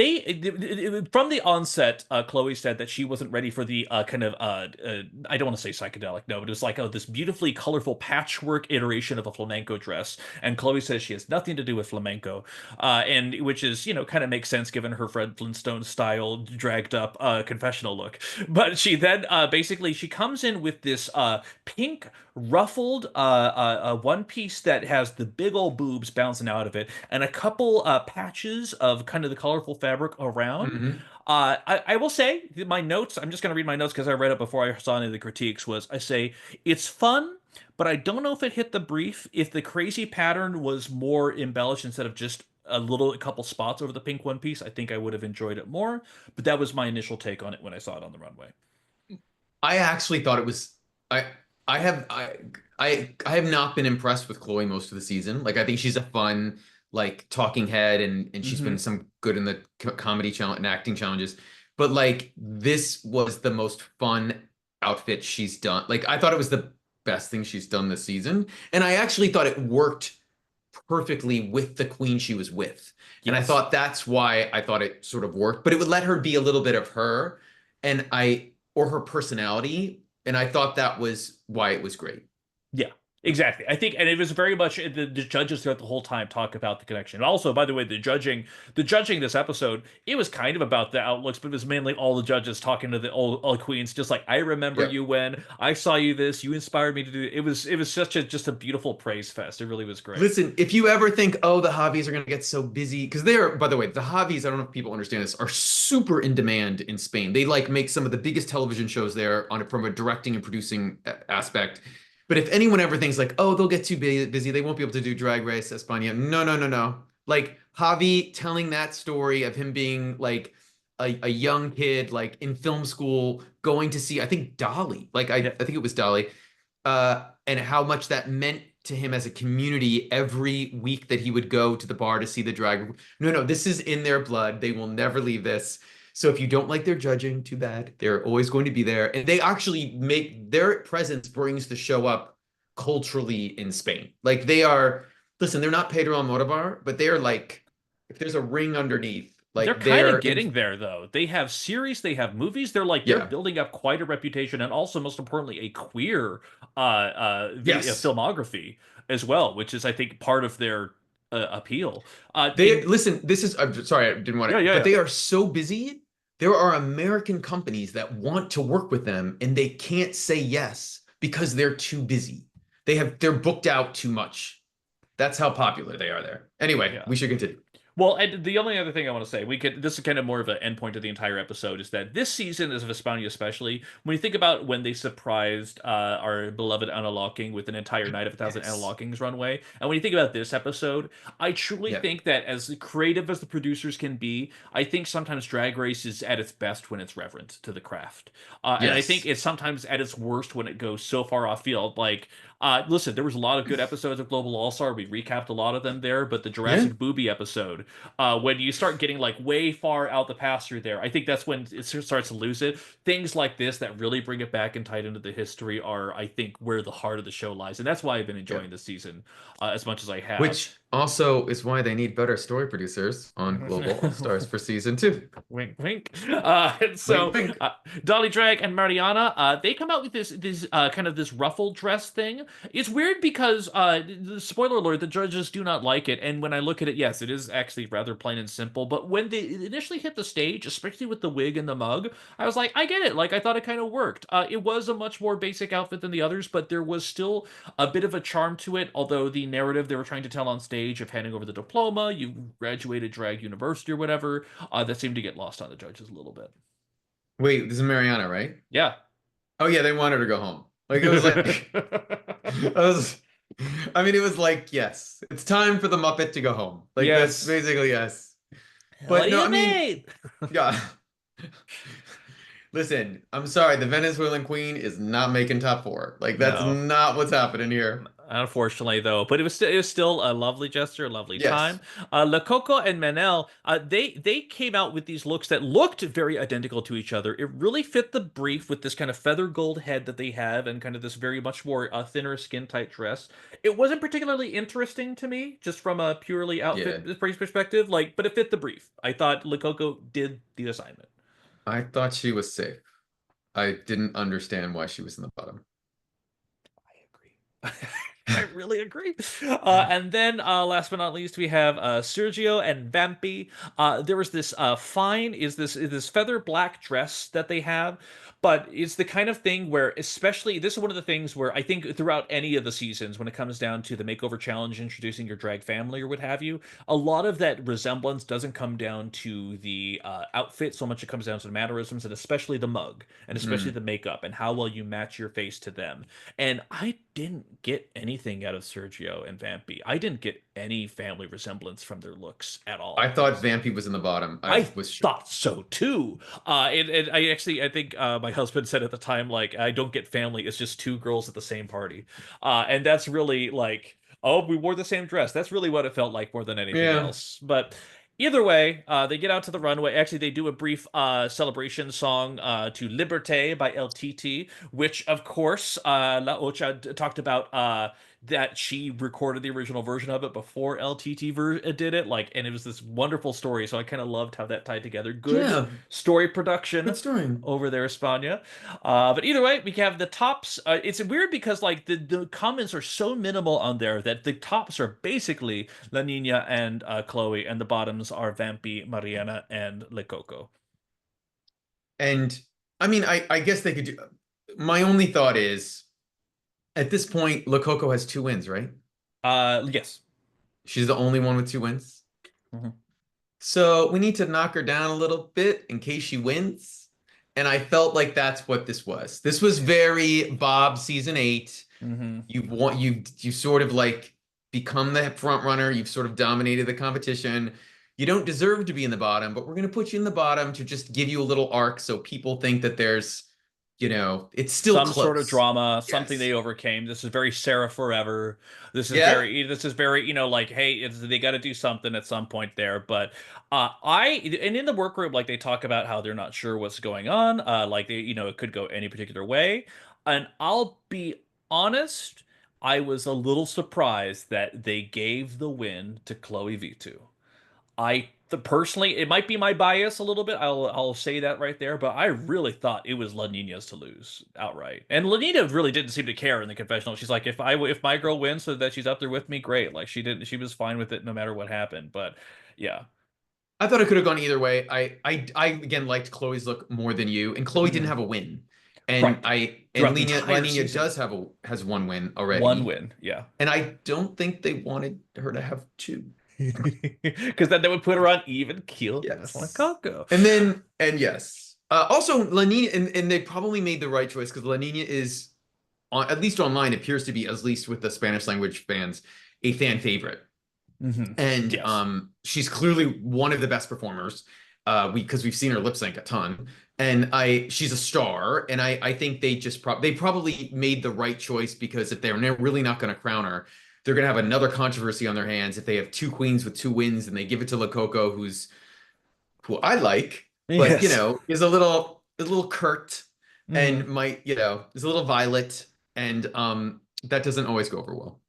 the onset, Chloe said that she wasn't ready for the I don't want to say psychedelic, no, but it was like this beautifully colorful patchwork iteration of a flamenco dress. And Chloe says she has nothing to do with flamenco, and which is, kind of makes sense given her Fred Flintstone style dragged up confessional look. But she then basically she comes in with this pink ruffled one piece that has the big old boobs bouncing out of it and a couple patches of kind of the colorful fabric around. Hmm. I will say my notes, I'm just going to read my notes because I read it before I saw any of the critiques, was I say it's fun, but I don't know if it hit the brief. If the crazy pattern was more embellished instead of just a couple spots over the pink one piece, I think I would have enjoyed it more. But that was my initial take on it when I saw it on the runway. I actually thought it was I I have I have not been impressed with Chloe most of the season. Like I think she's a fun like talking head and she's been Hmm. some good in the comedy challenge and acting challenges. But like this was the most fun outfit she's done. Like I thought it was the best thing she's done this season. And I actually thought it worked perfectly with the queen she was with. And I Yes. thought that's why I thought it sort of worked, but it would let her be a little bit of her and or her personality. And I thought that was why it was great. Yeah, exactly. I think, and it was very much the judges throughout the whole time talk about the connection. Also, by the way, the judging this episode, it was kind of about the outlooks, but it was mainly all the judges talking to the old queens, just like I remember Yep. you when I saw you this, you inspired me to do it. It was such a just a beautiful praise fest. It really was great. Listen, if you ever think, oh, the Javis are going to get so busy, because they're, by the way, the Javis, I don't know if people understand this, are super in demand in Spain. They like make some of the biggest television shows there on it from a directing and producing aspect. But if anyone ever thinks like, oh, they'll get too busy, they won't be able to do Drag Race España. No, no, no, no. Like Javi telling that story of him being like a young kid, like in film school, going to see, I think Dolly, like Yeah. I think it was Dolly, and how much that meant to him as a community every week that he would go to the bar to see the drag. No, no, this is in their blood. They will never leave this. So if you don't like their judging, too bad. They're always going to be there. And they actually make their presence brings the show up culturally in Spain. Like they are, listen, they're not Pedro Almodovar, but they're like, if there's a ring underneath, They're like kind they're of in, getting there though. They have series, they have movies. They're yeah. building up quite a reputation, and also most importantly, a queer video Yes. filmography as well, which is I think part of their appeal. They In listen, this is I'm sorry, I didn't want Yeah, to, yeah, but yeah. they are so busy. There are American companies that want to work with them and they can't say yes because they're too busy. They're booked out too much. That's how popular they are there. Anyway, Yeah. we should continue. Well, and the only other thing I want to say, this is kind of more of an endpoint of the entire episode, is that this season of Hispania especially, when you think about when they surprised our beloved Unalocking with an entire Night of a Thousand Yes. Unalockings runway, and when you think about this episode, I truly Yeah. think that as creative as the producers can be, I think sometimes Drag Race is at its best when it's reverent to the craft. And I think Yes. it's sometimes at its worst when it goes so far off field. Like, listen, there was a lot of good episodes of Global All Star. We recapped a lot of them there, but the Yeah. Jurassic Booby episode, when you start getting like way far out the pasture there, I think that's when it starts to lose it. Things like this that really bring it back and tie it into the history are, I think, where the heart of the show lies, and that's why I've been Yeah. enjoying this season as much as I have. Which also is why they need better story producers on Global All Stars for season two. Wink, wink. And Wink, so wink. Dolly Drag and Mariana, they come out with this kind of this ruffled dress thing. It's weird because the spoiler alert, the judges do not like it. And when I look at it, yes, it is actually rather plain and simple. But when they initially hit the stage, especially with the wig and the mug, I was like, I get it. Like I thought it kind of worked. It was a much more basic outfit than the others, but there was still a bit of a charm to it. Although the narrative they were trying to tell on stage of handing over the diploma, you graduated drag university or whatever, that seemed to get lost on the judges a little bit. Wait, this is Mariana, right? Yeah. Oh yeah, they wanted to go home. Like it was like I was I mean it was like yes, it's time for the Muppet to go home. Like that's Yes. basically yes. What But do no, I you mean mean? yeah. Listen, I'm sorry, the Venezuelan Queen is not making top four. Like that's No. not what's happening here. Unfortunately, though, but it was still a lovely gesture, a lovely Yes. time. Le Coco and Manel, they came out with these looks that looked very identical to each other. It really fit the brief with this kind of feather gold head that they have, and kind of this very much more thinner skin tight dress. It wasn't particularly interesting to me, just from a purely Yeah. outfit perspective. Like, but it fit the brief. I thought Le Coco did the assignment. I thought she was safe. I didn't understand why she was in the bottom. I agree. I really agree. And then, last but not least, we have Sergio and Vampy. There was this is this feather black dress that they have, but it's the kind of thing where, especially, this is one of the things where I think throughout any of the seasons, when it comes down to the makeover challenge, introducing your drag family or what have you, a lot of that resemblance doesn't come down to the outfit so much. It comes down to the mannerisms and especially the mug and especially Mm. the makeup and how well you match your face to them. And I didn't get anything out of Sergio and Vampy. I didn't get any family resemblance from their looks at I all. It thought was Vampy was in the bottom. I I was shook. thought so too. And I actually, I think my husband said at the time, like, I don't get family. It's just two girls at the same party. And that's really like, oh, we wore the same dress. That's really what it felt like more than anything Yeah. else. But either way, they get out to the runway. Actually, they do a brief celebration song to Liberté by LTT, which, of course, La Ocha talked about that she recorded the original version of it before did it. Like, and it was this wonderful story. So I kind of loved how that tied together. Good Yeah. story production Good story. over there, Espana. But either way, we have the tops. It's weird because like the comments are so minimal on there that the tops are basically La Nina and Chloe, and the bottoms are Vampy, Mariana, and Le Coco. And I mean, I guess they could do. My only thought is at this point, Lococo has two wins, right? Yes. She's the only one with two wins. Mhm. So we need to knock her down a little bit in case she wins. And I felt like that's what this was. This was very Bob season 8. Mhm. You sort of like become the front runner. You've sort of dominated the competition. You don't deserve to be in the bottom, but we're going to put you in the bottom to just give you a little arc so people think that there's, it's still Some sort of close. drama, something Yes. they overcame. This is very Sarah Forever. Yeah. This is very, like, hey, they got to do something at some point there. But and in the workroom, like they talk about how they're not sure what's going on. Like it could go any particular way. And I'll be honest, I was a little surprised that they gave the win to Chloe V2. Personally, it might be my bias a little bit. I'll say that right there, but I really thought it was La Nina's to lose outright. And La Nina really didn't seem to care in the confessional. She's like, if my girl wins so that she's up there with me, great. Like she was fine with it no matter what happened. But yeah. I thought it could have gone either way. I again liked Chloe's look more than you, and Chloe didn't Mhm. have a win. Right. And Throughout the Lena La entire Nina season. does has one win One already. win, yeah. And I don't think they wanted her to have two. Because then they would put her on even keel as Yes. Coco. And yes. Also La Nina and they probably made the right choice because La Nina is at least online appears to be, at least with the Spanish language fans, a fan favorite. And Yes. she's clearly one of the best performers. Because we've seen her lip sync a ton, and she's a star, and I think they probably made the right choice because if they're really not going to crown her, they're going to have another controversy on their hands if they have two queens with two wins and they give it to Lococo, who I like, but Yes. is a little curt and Mhm. might is a little violent, and that doesn't always go over well.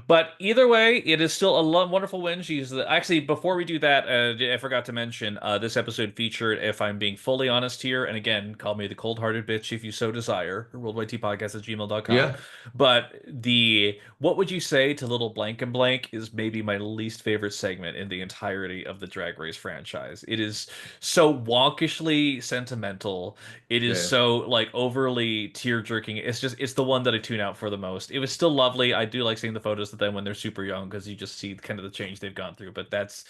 But either way, it is still a wonderful win. Actually, before we do that, I forgot to mention this episode featured, if I'm being fully honest here, and again, call me the cold-hearted bitch if you so desire, worldwidetpodcast at gmail.com. Yeah. But the what would you say to little blank and blank is maybe my least favorite segment in the entirety of the Drag Race franchise. It is so wonkishly sentimental. It is Yeah. so like overly tear jerking. It's the one that I tune out for the most. It was still lovely. I do like seeing the photos of them when they're super young because you just see kind of the change they've gone through. But that's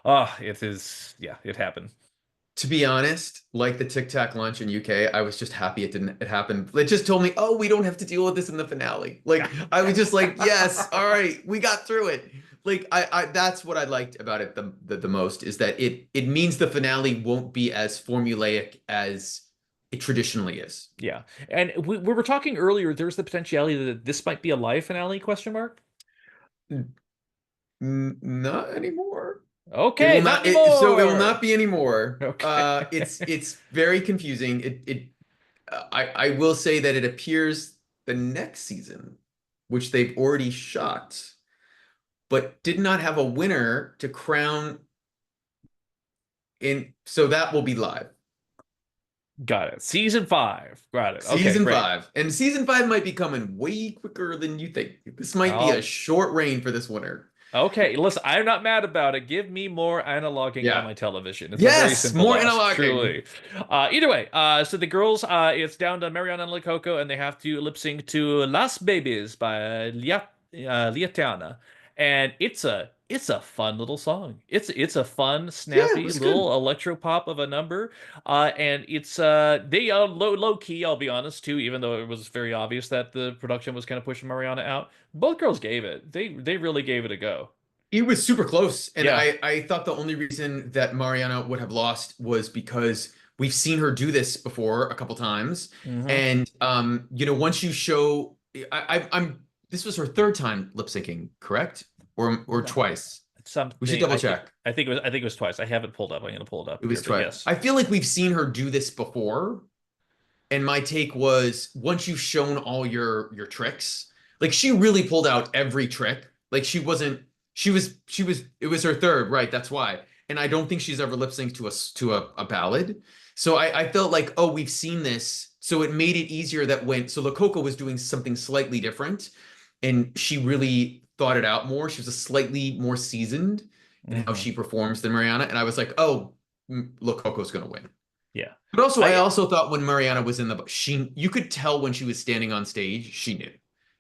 it is, yeah, it happened. To be honest, like the Tic Tac lunch in UK, I was just happy it happened. It just told me, oh, we don't have to deal with this in the finale. Like I was just like, yes, all right, we got through it. Like I that's what I liked about it the most is that it means the finale won't be as formulaic as it traditionally is. Yeah. And we were talking earlier, there's the potentiality that this might be a live finale, question mark? Not anymore. It Okay, will not not so it will not anymore. be anymore. Okay. It's very confusing. I will say that it appears the next season, which they've already shot, but did not have a winner to crown in, so that will be live. Got it. Season 5. Got it. Okay, Season great. 5. And season 5 might be coming way quicker than you think. This might be a Oh, short reign for this winner. okay. Listen, I'm not mad about it. Give me more analoguing on Yeah. my television. It's a very Yes, simple more ask, interlocking. truly. Either way, so the girls, it's down to Mariana and Lococo, and they have to lip sync to Las Babies by Liatana. And it's a fun little song. It's a fun, Yeah, it snappy was good. little electro pop of a number. And it's they low key, I'll be honest too, even though it was very obvious that the production was kind of pushing Mariana out. Both girls gave it. They really gave it a go. It was super close. And Yeah. I thought the only reason that Mariana would have lost was because we've seen her do this before a couple times. Hmm. And once you show I'm this was her third time lip syncing, correct? Or twice. We should Something double check. I think it was twice. I have it pulled up. I'm gonna pull it up It here, was but twice. yes. I feel like we've seen her do this before. And my take was once you've shown all your tricks, like she really pulled out every trick. Like she was it was her third, right? That's why. And I don't think she's ever lip synced to a ballad. So I felt like, oh, we've seen this. So it made it easier that when so Lococo was doing something slightly different and she really thought it out more. She was a slightly more seasoned in how Hmm. she performs than Mariana. And I was like, oh, Lococo's gonna win. Yeah. But also, I I also thought when Mariana was in the you could tell when she was standing on stage, she knew.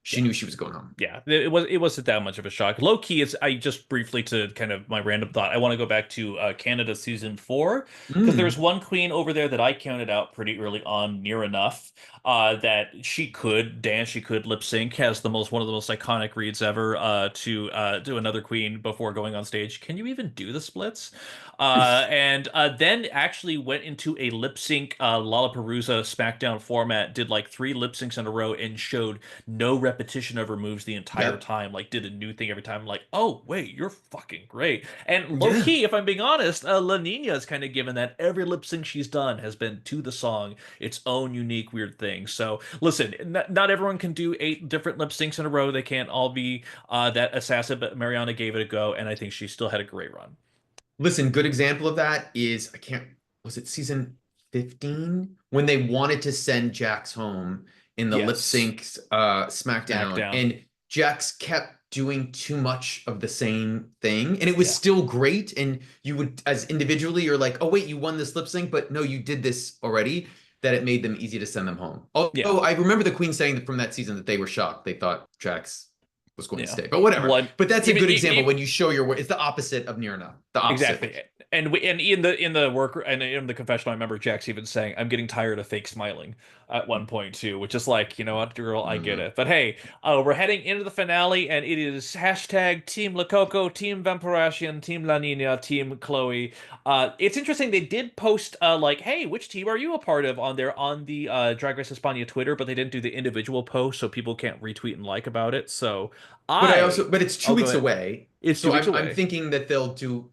She Yeah. knew she was going home. Yeah, it wasn't that much of a shock. Low key, it's I just briefly to kind of my random thought. I want to go back to Canada season 4 because there's Mm. one queen over there that I counted out pretty early on, near enough, that she could dance, she could lip sync, has the most one of the most iconic reads ever to another queen before going on stage. Can you even do the splits? And then actually went into a lip sync Lollapalooza SmackDown format, did like 3 lip syncs in a row, and showed no repetition of her moves the entire Yep. time, like did a new thing every time. I'm like, oh wait, you're fucking great. And low Yeah. key, if I'm being honest, La Nina's kind of given that every lip sync she's done has been to the song, its own unique weird thing. So listen, not everyone can do 8 different lip syncs in a row. They can't all be that assassin, but Mariana gave it a go, and I think she still had a great run. Listen, good example of that is I can't was it season 15 when they wanted to send Jax home in the lip Yes. sync SmackDown SmackDown. and Jax kept doing too much of the same thing and it was Yeah. still great and you would as individually you're like, "Oh wait, you won this lip sync, but no, you did this already." That it made them easy to send them home. Yeah. Although I remember the Queen saying that from that season that they were shocked. They thought Jax was going to Yeah. stay, but whatever. One But that's a even, good example even when you show your work. It's the opposite of near enough. The exactly. opposite. And in the work and in the confessional, I remember Jax even saying, "I'm getting tired of fake smiling" at one point too, which is like, you know what, girl, I get Mm. it. But hey, we're heading into the finale, and it is hashtag Team Lococo, Team Vampirasian, Team La Nina, Team Chloe. It's interesting. They did post like, "Hey, which team are you a part of?" on the Drag Race España Twitter, but they didn't do the individual post, so people can't retweet and like about it. So But it's two I'll go weeks ahead. away. It's two So weeks I'm away. thinking that they'll do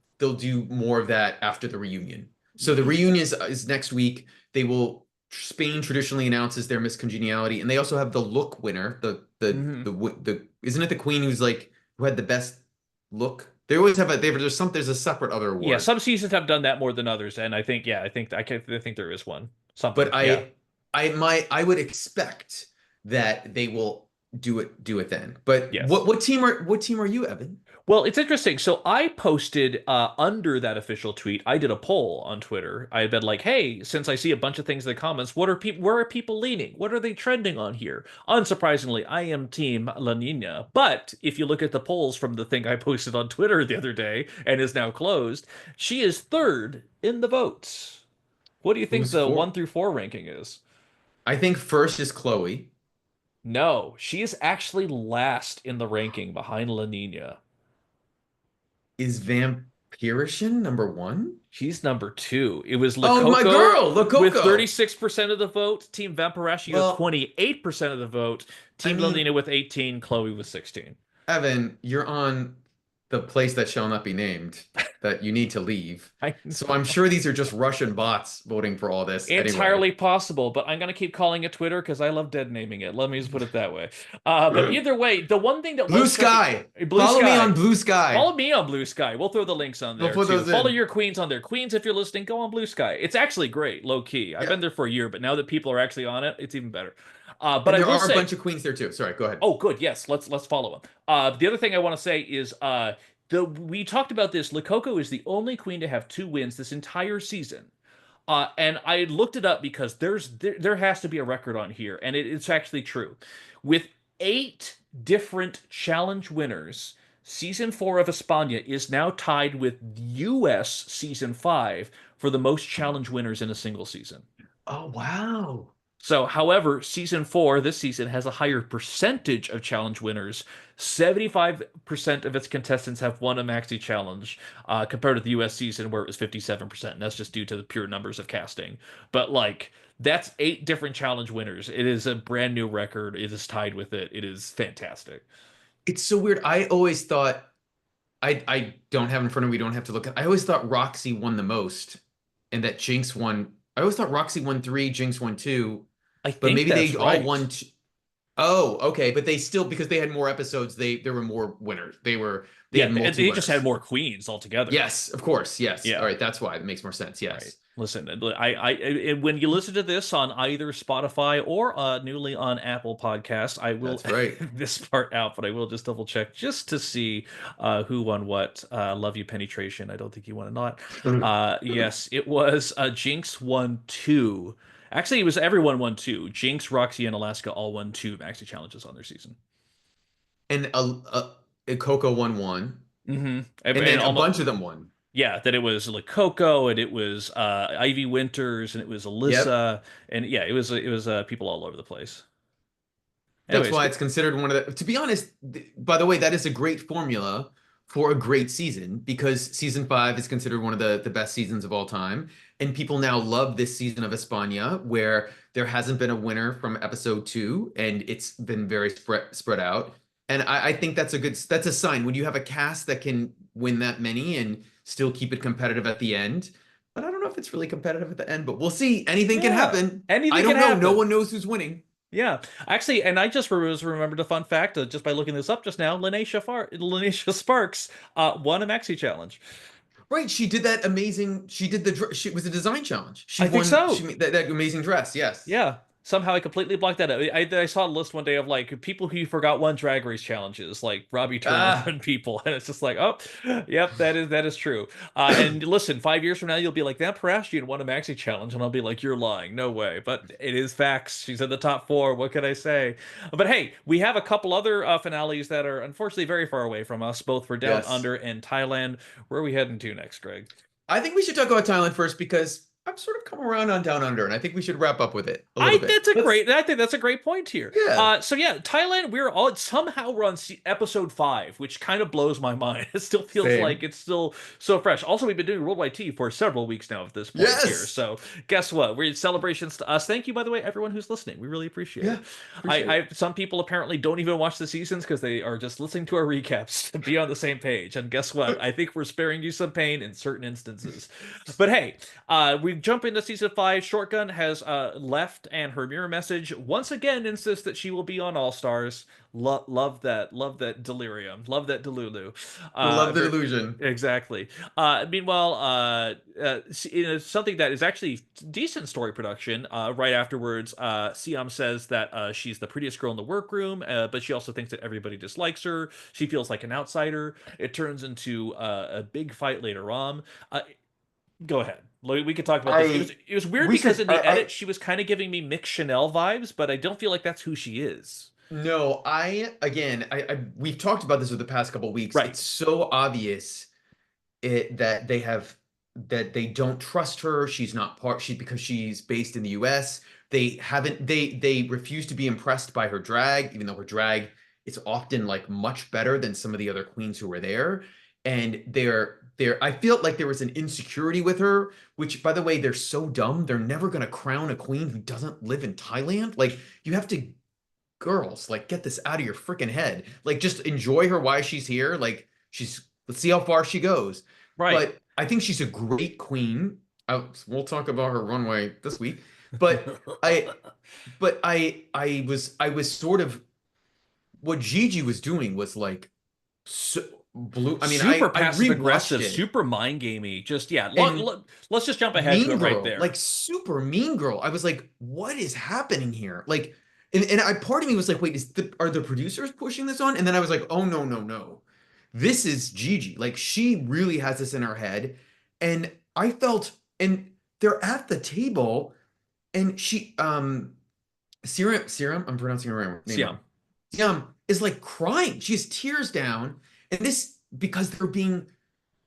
more of that after the reunion. So the reunion is next week. They will Spain traditionally announces their Miss Congeniality, and they also have the look winner. Mhm. The isn't it the queen who's like who had the best look? They always have a there's a separate other Yeah, award. some seasons have done that more than others, and I think yeah, I think there is one. But Something. Yeah. I would expect that they will do it then. But Yes. what team are you, Evan? Well, it's interesting. So I posted under that official tweet, I did a poll on Twitter. I had been like, "Hey, since I see a bunch of things in the comments, where are people leaning? What are they trending on here?" Unsurprisingly, I am Team La Nina. But if you look at the polls from the thing I posted on Twitter the other day and is now closed, she is third in the votes. What do you think Who's the four? 1 through 4 ranking is? I think first is Chloe. No, she is actually last in the ranking behind La Nina. Is Vampirishin number one? She's number 2. It was Oh, my Lococo girl, with Lococo. 36% of the vote, Team Vampirashi with Well, 28% of the vote, I Team La mean, Nina with 18, Chloe with 16. Evan, you're on the place that shall not be named, that you need to leave. I So I'm sure these are just Russian bots voting for all this anyway. Entirely possible, but I'm gonna keep calling it Twitter because I love dead naming it. Let me just put it that way. But either way, the one thing that Blue was kind Sky. of Blue Follow me on Sky. Blue Sky. Follow me on Blue Sky. We'll throw the links on We'll there put too. those Follow in. your queens on there. Queens, if you're listening, go on Blue Sky. It's actually great, low key. I've Yeah. been there for a year, but now that people are actually on it, it's even better. But And I there will are a bunch say, of queens there too. Sorry, go ahead. oh, good, yes, let's follow them. The other thing I want to say is the we talked about this. Lakoko is the only queen to have 2 wins this entire season. And I looked it up because there has to be a record on here, and it's actually true. With 8 different challenge winners, season 4 of Espana is now tied with US season 5 for the most challenge winners in a single season. Oh, wow. So, however, season 4 this season has a higher percentage of challenge winners. 75% of its contestants have won a maxi challenge, compared to the US season where it was 57%. And that's just due to the pure numbers of casting. But, like, that's 8 different challenge winners. It is a brand new record. It is tied with it. It is fantastic. It's so weird. I always thought I don't have in front of me, don't have to look at. I always thought Roxy won the most and that Jinx won. I always thought Roxy won 3, Jinx won 2, I but think maybe that's they all right. won. Oh, okay. But they still, because they had more episodes, there were more winners. They Yeah, had and they just had multi-winners. more queens altogether. Yes, of course. Yes. All Yeah. right. That's why it makes more sense. Right. Yes. Listen, when you listen to this on either Spotify or newly on Apple Podcast, I will That's right. this part out, but I will just double check just to see who won what. Love you, penetration. I don't think you won or not. Yes, it was Jinx won 2. Actually, it was everyone won 2. Jinx, Roxy, and Alaska all won 2 maxi challenges on their season. And Coco won 1, and And then a almost bunch of them won. yeah, that it was like Coco and it was Ivy Winters and it was Yep. Alyssa and yeah, it was people all over the place. That's Anyways, why it's considered one of the, to be honest, by the way, that is a great formula for a great season because season 5 is considered one of the best seasons of all time. And people now love this season of España where there hasn't been a winner from episode 2 and it's been very spread out. And I think that's a sign when you have a cast that can win that many and still keep it competitive at the end. But I don't know if it's really competitive at the end, but we'll see. Anything can yeah, happen. I anything can don't know. No happen. one knows who's winning. Yeah, actually, and I just remembered a fun fact just by looking this up just now. Lanisha Sparks won a maxi challenge. Right, she did that amazing. She did she was a design challenge. She I think won. She so. made that amazing dress. Yes. Yeah. Somehow I completely blocked that out. I saw a list one day of like people who forgot one Drag Race challenges, like Robbie Turner Ah, and people, and it's just like, oh, yep, that is true. And listen, 5 years from now, you'll be like that Paraschian won a maxi challenge, and I'll be like, you're lying, no way. But it is facts. She's in the top 4. What can I say? But hey, we have a couple other finales that are unfortunately very far away from us, both for Down yes. Under and Thailand. Where are we heading to next, Greg? I think we should talk about Thailand first because I've sort of come around on Down Under, and I think we should wrap up with it a little I bit. that's a Let's. great. I think that's a great point here. Yeah. So yeah, Thailand. We're on episode 5, which kind of blows my mind. It still feels like Same. it's still so fresh. Also, we've been doing Worldwide Tea for several weeks now at this point here. Yes. So guess what? We're celebrations to us. Thank you, by the way, everyone who's listening. We really appreciate Yeah. it. Appreciate it. Some people apparently don't even watch the seasons because they are just listening to our recaps to be on the same page. And guess what? I think we're sparing you some pain in certain instances. But hey, we jump into season 5. Shotgun has left, and her mirror message once again insists that she will be on All Stars. Love that. Love that delirium. Love that delulu. Love the Very, illusion. exactly. Meanwhile, something that is actually decent story production. Right afterwards, Siam says that she's the prettiest girl in the workroom, but she also thinks that everybody dislikes her. She feels like an outsider. It turns into a big fight later on. Go ahead. We could talk about this. It was weird We because could in the edit she was kind of giving me Mick Chanel vibes, but I don't feel like that's who she is. no, again, we've talked about this over the past couple of weeks. Right. It's so obvious that that they don't trust her. She's not part she because she's based in the US. They refuse to be impressed by her drag, even though her drag is often like much better than some of the other queens who were there. And I felt like there was an insecurity with her, which by the way, they're so dumb. They're never gonna crown a queen who doesn't live in Thailand. Like you have to girls, like get this out of your freaking head. Like just enjoy her while she's here. Like let's see how far she goes. Right. But I think she's a great queen. We'll talk about her runway this week. But I I was sort of what Gigi was doing was like so blue. I mean, Super I passive rewatched aggressive, it super mind gamey. Just yeah, and let's just jump ahead to mean it right girl, there. like super mean girl. I was like, what is happening here? Like, and I part of me was like, wait, are the producers pushing this on? And then I was like, oh no, no, no. This is Gigi. Like she really has this in her head. And I felt, and they're at the table, and Serum, I'm pronouncing her name Siam. wrong. Is like crying. She has tears down. And this because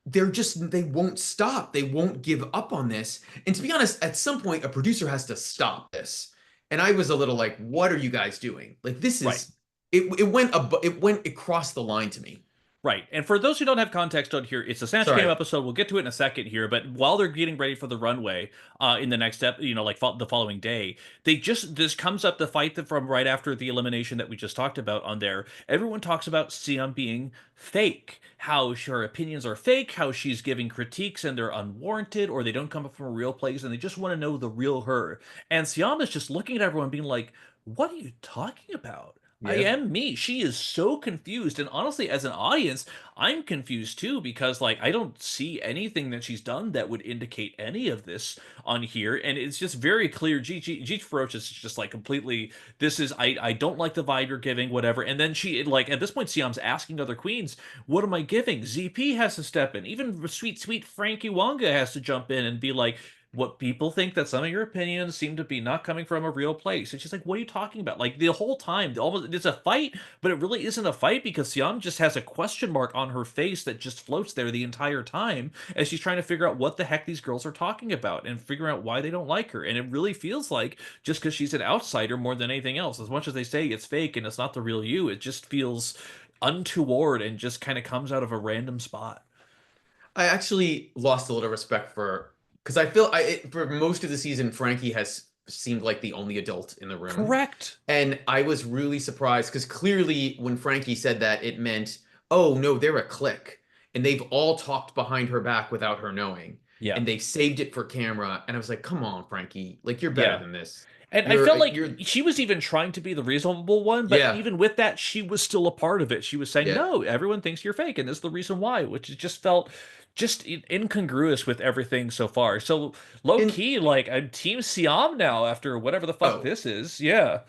they won't stop. They won't give up on this. And to be honest, at some point, a producer has to stop this. And I was a little like, what are you guys doing? Like this Right. is it crossed the line to me. Right. And for those who don't have context on here, it's a Snatch Game Sorry. episode. We'll get to it in a second here. But while they're getting ready for the runway in the next step, like the following day, this comes up the fight from right after the elimination that we just talked about on there. Everyone talks about Siam being fake, how her opinions are fake, how she's giving critiques and they're unwarranted or they don't come from a real place and they just want to know the real her. And Siam is just looking at everyone being like, what are you talking about? I Yeah. am me. She is so confused. And honestly, as an audience, I'm confused too because like I don't see anything that she's done that would indicate any of this on here. And it's just very clear. Gigi Ferocious is just like completely this is I don't like the vibe you're giving, whatever. And then she like at this point, Siam's asking other queens, what am I giving? ZP has to step in. Even sweet Frankie Wonga has to jump in and be like, what people think that some of your opinions seem to be not coming from a real place. And she's like, what are you talking about? Like the whole time, almost it's a fight, but it really isn't a fight because Siam just has a question mark on her face that just floats there the entire time as she's trying to figure out what the heck these girls are talking about and figure out why they don't like her. And it really feels like just because she's an outsider more than anything else, as much as they say it's fake and it's not the real you, it just feels untoward and just kind of comes out of a random spot. I actually lost a little respect for because I feel for most of the season, Frankie has seemed like the only adult in the room. Correct. And I was really surprised because clearly when Frankie said that, it meant, oh no, they're a clique. And they've all talked behind her back without her knowing. Yeah. And they've saved it for camera. And I was like, come on, Frankie. Like you're better Yeah. than this. And I felt like You're she was even trying to be the reasonable one, but yeah. even with that, she was still a part of it. She was saying, Yeah. no, everyone thinks you're fake, and this is the reason why, which just felt just incongruous with everything so far. So low And key, like I'm Team Siam now after whatever the fuck oh, this is. Yeah.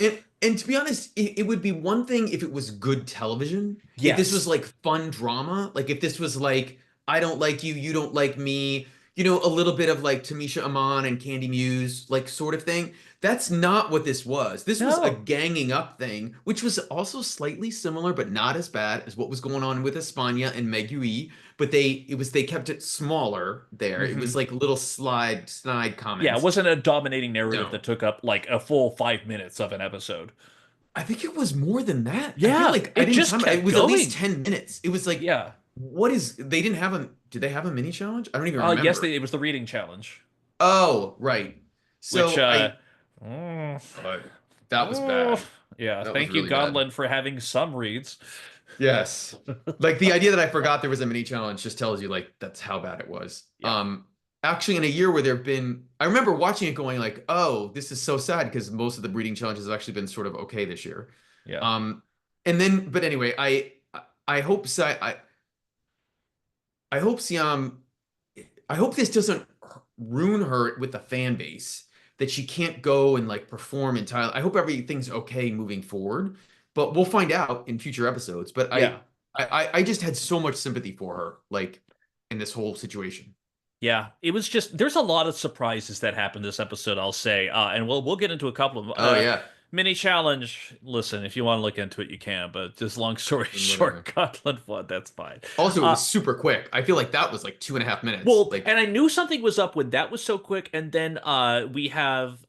and to be honest, it would be one thing if it was good television. If this was Yes. like fun drama, like if this was like, I don't like you, you don't like me, a little bit of like Tamisha Aman and Candy Muse, like sort of thing. That's not what this was. This was a No. ganging up thing, which was also slightly similar, but not as bad as what was going on with Espana and Megui. But they kept it smaller there. It was Hmm. like little snide Yeah, it comments. wasn't a dominating narrative No. that took up like a full 5 minutes of an episode. I think it was more than that. I feel Yeah, like I it didn't just time it. It kept was at least going. 10 minutes. It was like, Yeah. they didn't have did they have a mini challenge? I don't even Yes, remember. it was the reading challenge, Oh, right. which So mm, uh, that was oh, bad. yeah, That was thank you, really bad. Godland, for having some reads. Yes. Like the idea that I forgot there was a mini challenge just tells you like that's how bad it was. Yeah, Actually in a year where I remember watching it going like, "Oh, this is so sad," because most of the breeding challenges have actually been sort of okay this year. yeah, Um and then but anyway, I hope I hope Siam I hope this doesn't ruin her with the fan base that she can't go and like perform in Thailand. I hope everything's okay moving forward, but we'll find out in future episodes. But yeah. I just had so much sympathy for her, like in this whole situation. Yeah, it was just there's a lot of surprises that happened this episode, I'll say, and we'll get into a couple of them. Oh yeah. Mini challenge. Listen, if you want to look into it, you can. But just long story And whatever. short, Gotland won. That's fine. Also, it Uh, was super quick. I feel like that was like 2.5 minutes. well, Like, and I knew something was up when that was so quick. And then we have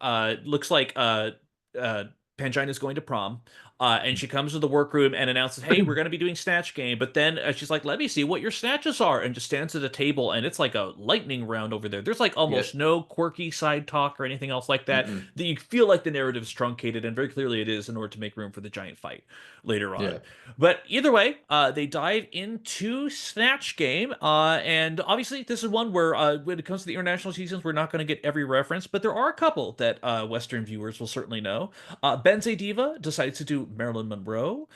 looks like Pangina's going to prom. And she comes to the workroom and announces, "Hey, we're going to be doing Snatch Game." But then she's like, "Let me see what your snatches are," and just stands at a table, and it's like a lightning round over there. There's like yeah. almost no quirky side talk or anything else like that. Mm-mm. That you feel like the narrative is truncated, and very clearly it is in order to make room for the giant fight later Yeah. on. But either way, they dive into Snatch Game, and obviously this is one where, when it comes to the international seasons, we're not going to get every reference, but there are a couple that Western viewers will certainly know. Benze Diva decides to do Marilyn Monroe.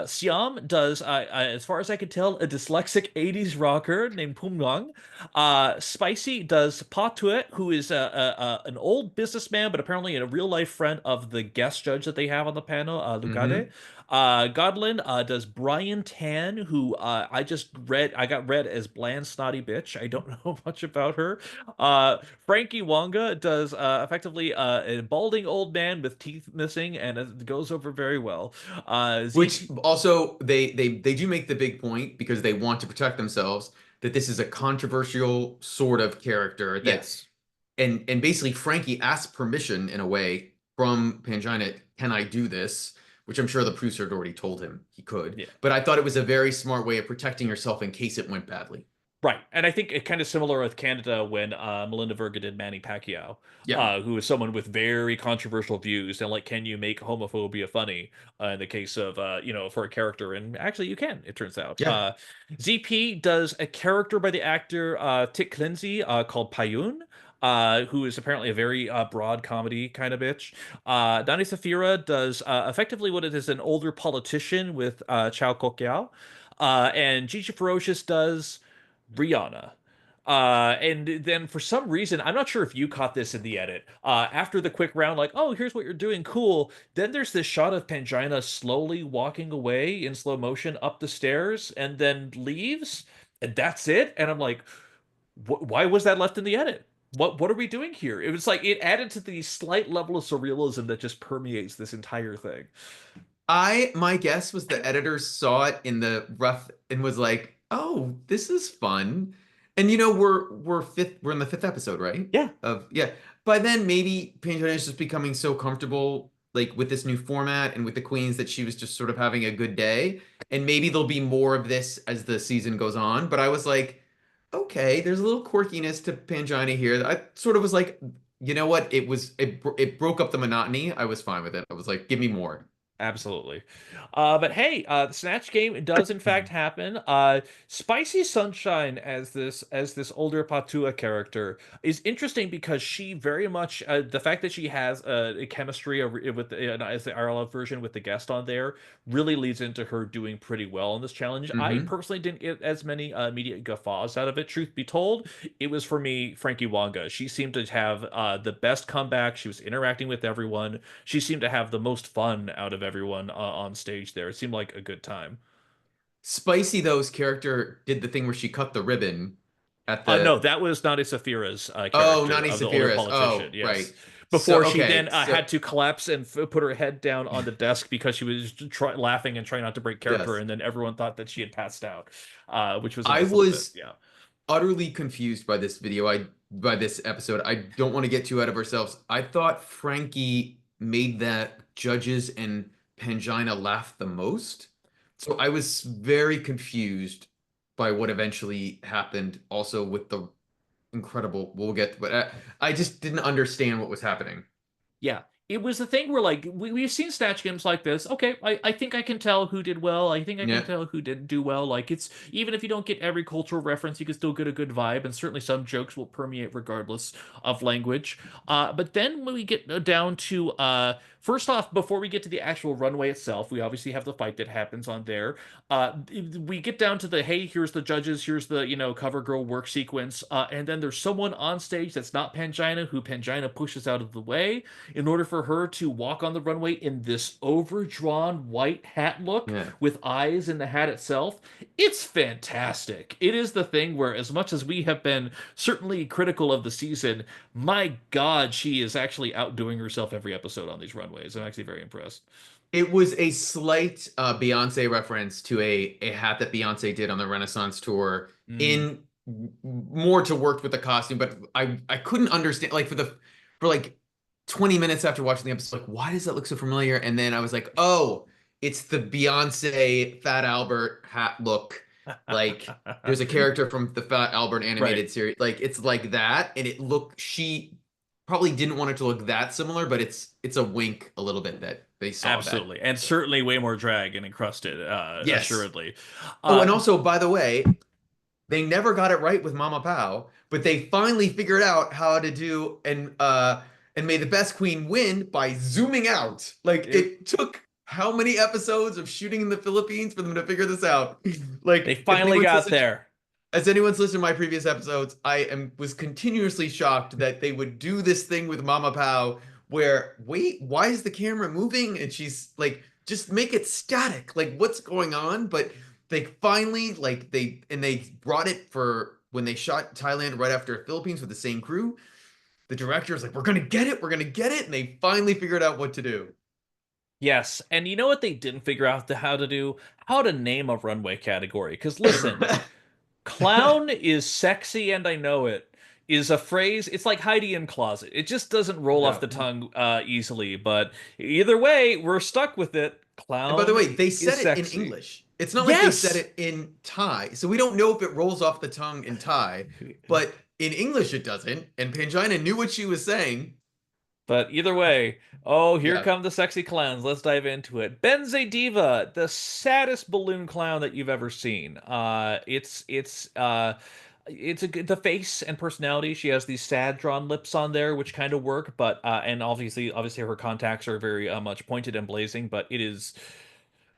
Siam does, as far as I can tell, a dyslexic 80s rocker named Pumgang. Spicy does Patue, who is an old businessman, but apparently a real life friend of the guest judge that they have on the panel, Lucade. Mm-hmm. Godlin does Brian Tan, who I got read as bland snotty bitch. I don't know much about her. Frankie Wonga does effectively a balding old man with teeth missing, and it goes over very well. Which ZP, also they do make the big point because they want to protect themselves that this is a controversial sort of character that yes, and basically Frankie asked permission in a way from Pangina, can I do this? Which I'm sure the producer had already told him he could. yeah. But I thought it was a very smart way of protecting yourself in case it went badly. Right, and I think it kind of similar with Canada when Melinda Verga did Manny Pacquiao, Yeah. who is someone with very controversial views, and like, can you make homophobia funny? In the case of for a character, and actually you can. It turns out. Yeah. ZP does a character by the actor Tick Lindsay called Payun. Who is apparently a very broad comedy kind of bitch. Dani Safira does effectively what it is an older politician with Chow Kok Yao. And Gigi Ferocious does Rihanna. And then for some reason, I'm not sure if you caught this in the edit. After the quick round, like, oh, here's what you're doing, cool. Then there's this shot of Pangina slowly walking away in slow motion up the stairs and then leaves, and that's it. And I'm like, why was that left in the edit? What are we doing here? It was like it added to the slight level of surrealism that just permeates this entire thing. My guess was the editor saw it in the rough and was like, "Oh, this is fun." And we're in the fifth episode, right? Yeah, Yeah. By then, maybe Pangina is just becoming so comfortable like with this new format and with the queens that she was just sort of having a good day. And maybe there'll be more of this as the season goes on. But I was like, okay, there's a little quirkiness to Pangina here. I sort of was like, you know what? It broke up the monotony. I was fine with it. I was like, give me more. absolutely. But hey, the Snatch Game does in fact happen. Spicy Sunshine as this older Patua character is interesting because she very much the fact that she has a chemistry with as the RLF version with the guest on there really leads into her doing pretty well in this challenge. I Hmm. personally didn't get as many immediate guffaws out of it. Truth be told, it was for me Frankie Wonga. She seemed to have the best comeback. She was interacting with everyone. She seemed to have the most fun out of everyone on stage there. It seemed like a good time. Spicy though's character did the thing where she cut the ribbon at No, the that was Nadi Safira's oh, character Nani of the older Safiris. politician. Oh, Yes, right. So before she then okay, so had to collapse and put her head down on the desk because she was laughing and trying not to break character, yes. and then everyone thought that she had passed out, which was a I nice little bit. was Yeah. utterly confused by this video. I by this episode. I don't want to get too out of ourselves. I thought Frankie made that judges and Pangina laugh the most. So I was very confused by what eventually happened also with the incredible we'll get but I just didn't understand what was happening. Yeah. It was the thing where, like, we've seen Snatch Games like this. Okay, I think I can tell who did well. I think I can Yeah. tell who didn't do well. Like, it's even if you don't get every cultural reference, you can still get a good vibe, and certainly some jokes will permeate regardless of language. But then when we get down to, first off, before we get to the actual runway itself, we obviously have the fight that happens on there. We get down to the, hey, here's the judges, here's the, cover girl work sequence, and then there's someone on stage that's not Pangina, who Pangina pushes out of the way in order for for her to walk on the runway in this overdrawn white hat look Yeah. with eyes in the hat itself, it's fantastic. It is the thing where, as much as we have been certainly critical of the season, my God, she is actually outdoing herself every episode on these runways. I'm actually very impressed. It was a slight Beyonce reference to a hat that Beyonce did on the Renaissance tour Mm. in more to work with the costume, but I couldn't understand like for like 20 minutes after watching the episode, like why does that look so familiar? And then I was like, oh, it's the Beyonce Fat Albert hat look. Like there's a character from the Fat Albert Right. animated series. Like it's like that, and she probably didn't want it to look that similar, but it's a wink a little bit that they saw that. Absolutely. And certainly way more drag and encrusted, Yes. assuredly. Oh, and Uh, also, by the way, they never got it right with Mama Pow, but they finally figured out how to do and made the best queen win by zooming out. Like it, it took how many episodes of shooting in the Philippines for them to figure this out? they Like if finally anyone's got listened there. as anyone's listened to my previous episodes, was continuously shocked that they would do this thing with Mama Pow where, wait, why is the camera moving? And she's like, just make it static. Like, what's going on? But they finally they brought it for when they shot Thailand right after Philippines with the same crew. The director was like, we're gonna get it, we're gonna get it, and they finally figured out what to do. Yes, and you know what they didn't figure out how to do? How to name a runway category. Because listen, clown is sexy and I know it is a phrase. It's like Heidi in closet. It just doesn't roll off No. the tongue easily. But either way, we're stuck with it. And by the Clown way, they is said it in sexy. English. It's not like they said Yes. it in Thai. So we don't know if it rolls off the tongue in Thai, but in English it doesn't. And Pangina knew what she was saying. But either way, oh, here Yeah. come the sexy clowns. Let's dive into it. Benze Diva, the saddest balloon clown that you've ever seen. It's the face and personality. She has these sad drawn lips on there, which kind of work, but and obviously her contacts are very much pointed and blazing, but it is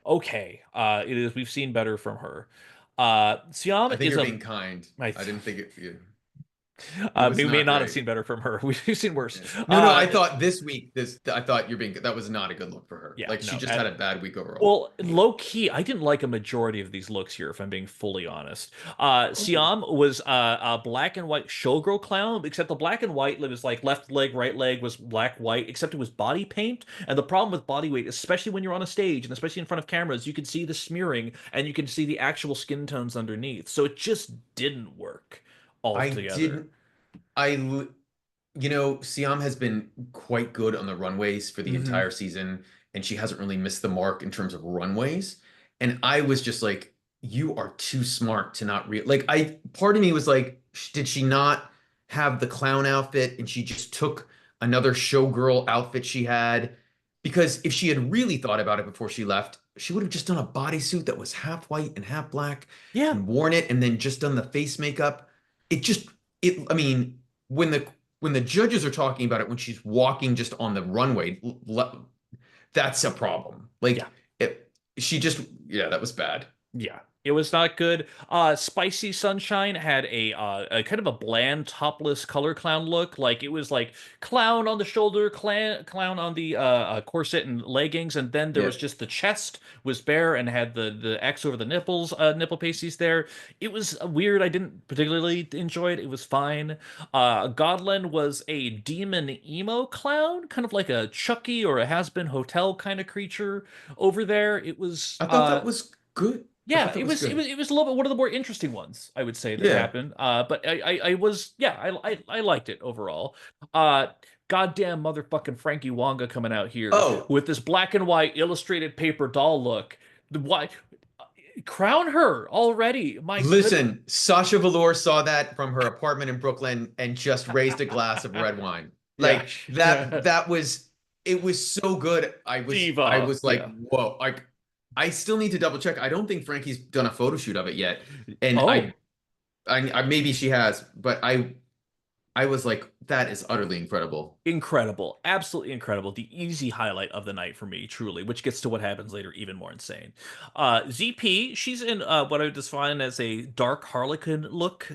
okay. It is we've seen better from her. I Siam think is you're a being kind. I I didn't think it was we may not not have great. seen better from her. We've seen worse. Yeah. No, I thought this week, I thought that was not a good look for her. Yeah, Like she no. just had a bad week overall. Well, low key, I didn't like a majority of these looks here, if I'm being fully honest. Oh. Siam was a black and white showgirl clown, except the black and white was like left leg, right leg was black, white, except it was body paint. And the problem with body weight, especially when you're on a stage and especially in front of cameras, you can see the smearing and you can see the actual skin tones underneath. So it just didn't work I altogether. didn't, Siam has been quite good on the runways for the Hmm. entire season, and she hasn't really missed the mark in terms of runways. And I was just like, you are too smart to not real like part of me was like, did she not have the clown outfit and she just took another showgirl outfit she had? Because if she had really thought about it before she left, she would have just done a bodysuit that was half white and half black Yeah. and worn it and then just done the face makeup. It just I mean, when the judges are talking about it when she's walking just on the runway, that's a problem. Yeah. Like she just, yeah, that was bad. Yeah, it was not good. Spicy Sunshine had a kind of a bland topless color clown look. Like it was like clown on the shoulder, clown on the corset and leggings, and then there Yeah. was just the chest was bare and had the X over the nipples, nipple pasties there. It was weird. I didn't particularly enjoy it. It was fine. Godlin was a demon emo clown, kind of like a Chucky or a Has-Been Hotel kind of creature over there. It was I thought that was good. I yeah, thought that was good. it was a little bit one of the more interesting ones I would say that Yeah. happened. But I was yeah I liked it overall. Goddamn motherfucking Frankie Wonga coming out here Oh, with this black and white illustrated paper doll look. Why crown her already? My good. listen, Sasha Velour saw that from her apartment in Brooklyn and just raised a glass of red wine. Yeah, Like that was it was so good. I diva. was like, Yeah. whoa. Like I still need to double check. I don't think Frankie's done a photo shoot of it yet. And Oh. maybe she has, but I was like, that is utterly incredible. Incredible, absolutely incredible. The easy highlight of the night for me, truly, which gets to what happens later, even more insane. ZP, she's in what I would define as a dark harlequin look.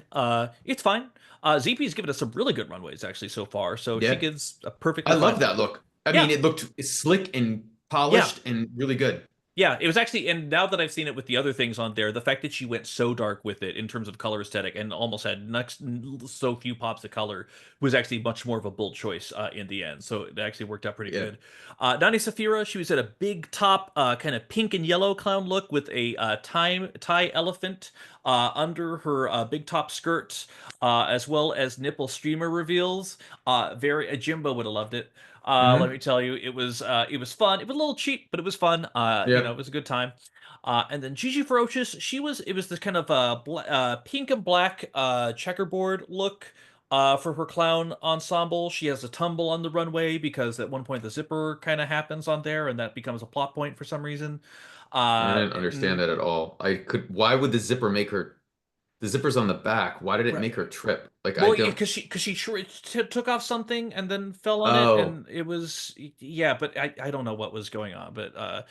It's fine. ZP's given us some really good runways actually so far, so she Yeah. gives a I perfectly fine love that look. look. I Yeah, mean, it looked slick and yeah. polished and really good. Yeah, it was actually, and now that I've seen it with the other things on there, the fact that she went so dark with it in terms of color aesthetic and almost had next so few pops of color was actually much more of a bold choice in the end. So it actually worked out pretty Yeah. good. Nani Safira, she was at a big top, kind of pink and yellow clown look with a tie elephant under her big top skirt, as well as nipple streamer reveals. Very, Jimbo would have loved it. Let Hmm. me tell you, it was fun. It was a little cheap, but it was fun. It Yep. was a good time. And then Gigi Ferocious, it was this kind of pink and black checkerboard look for her clown ensemble. She has a tumble on the runway because at one point the zipper kind of happens on there, and that becomes a plot point for some reason. I Uh, didn't understand and, that at all. Why would the zipper make her, the zipper's on the back. Why did it make right. her trip? Like, I Well, don't, because took off something and then fell on it, oh, and it was yeah. But I don't know what was going on. But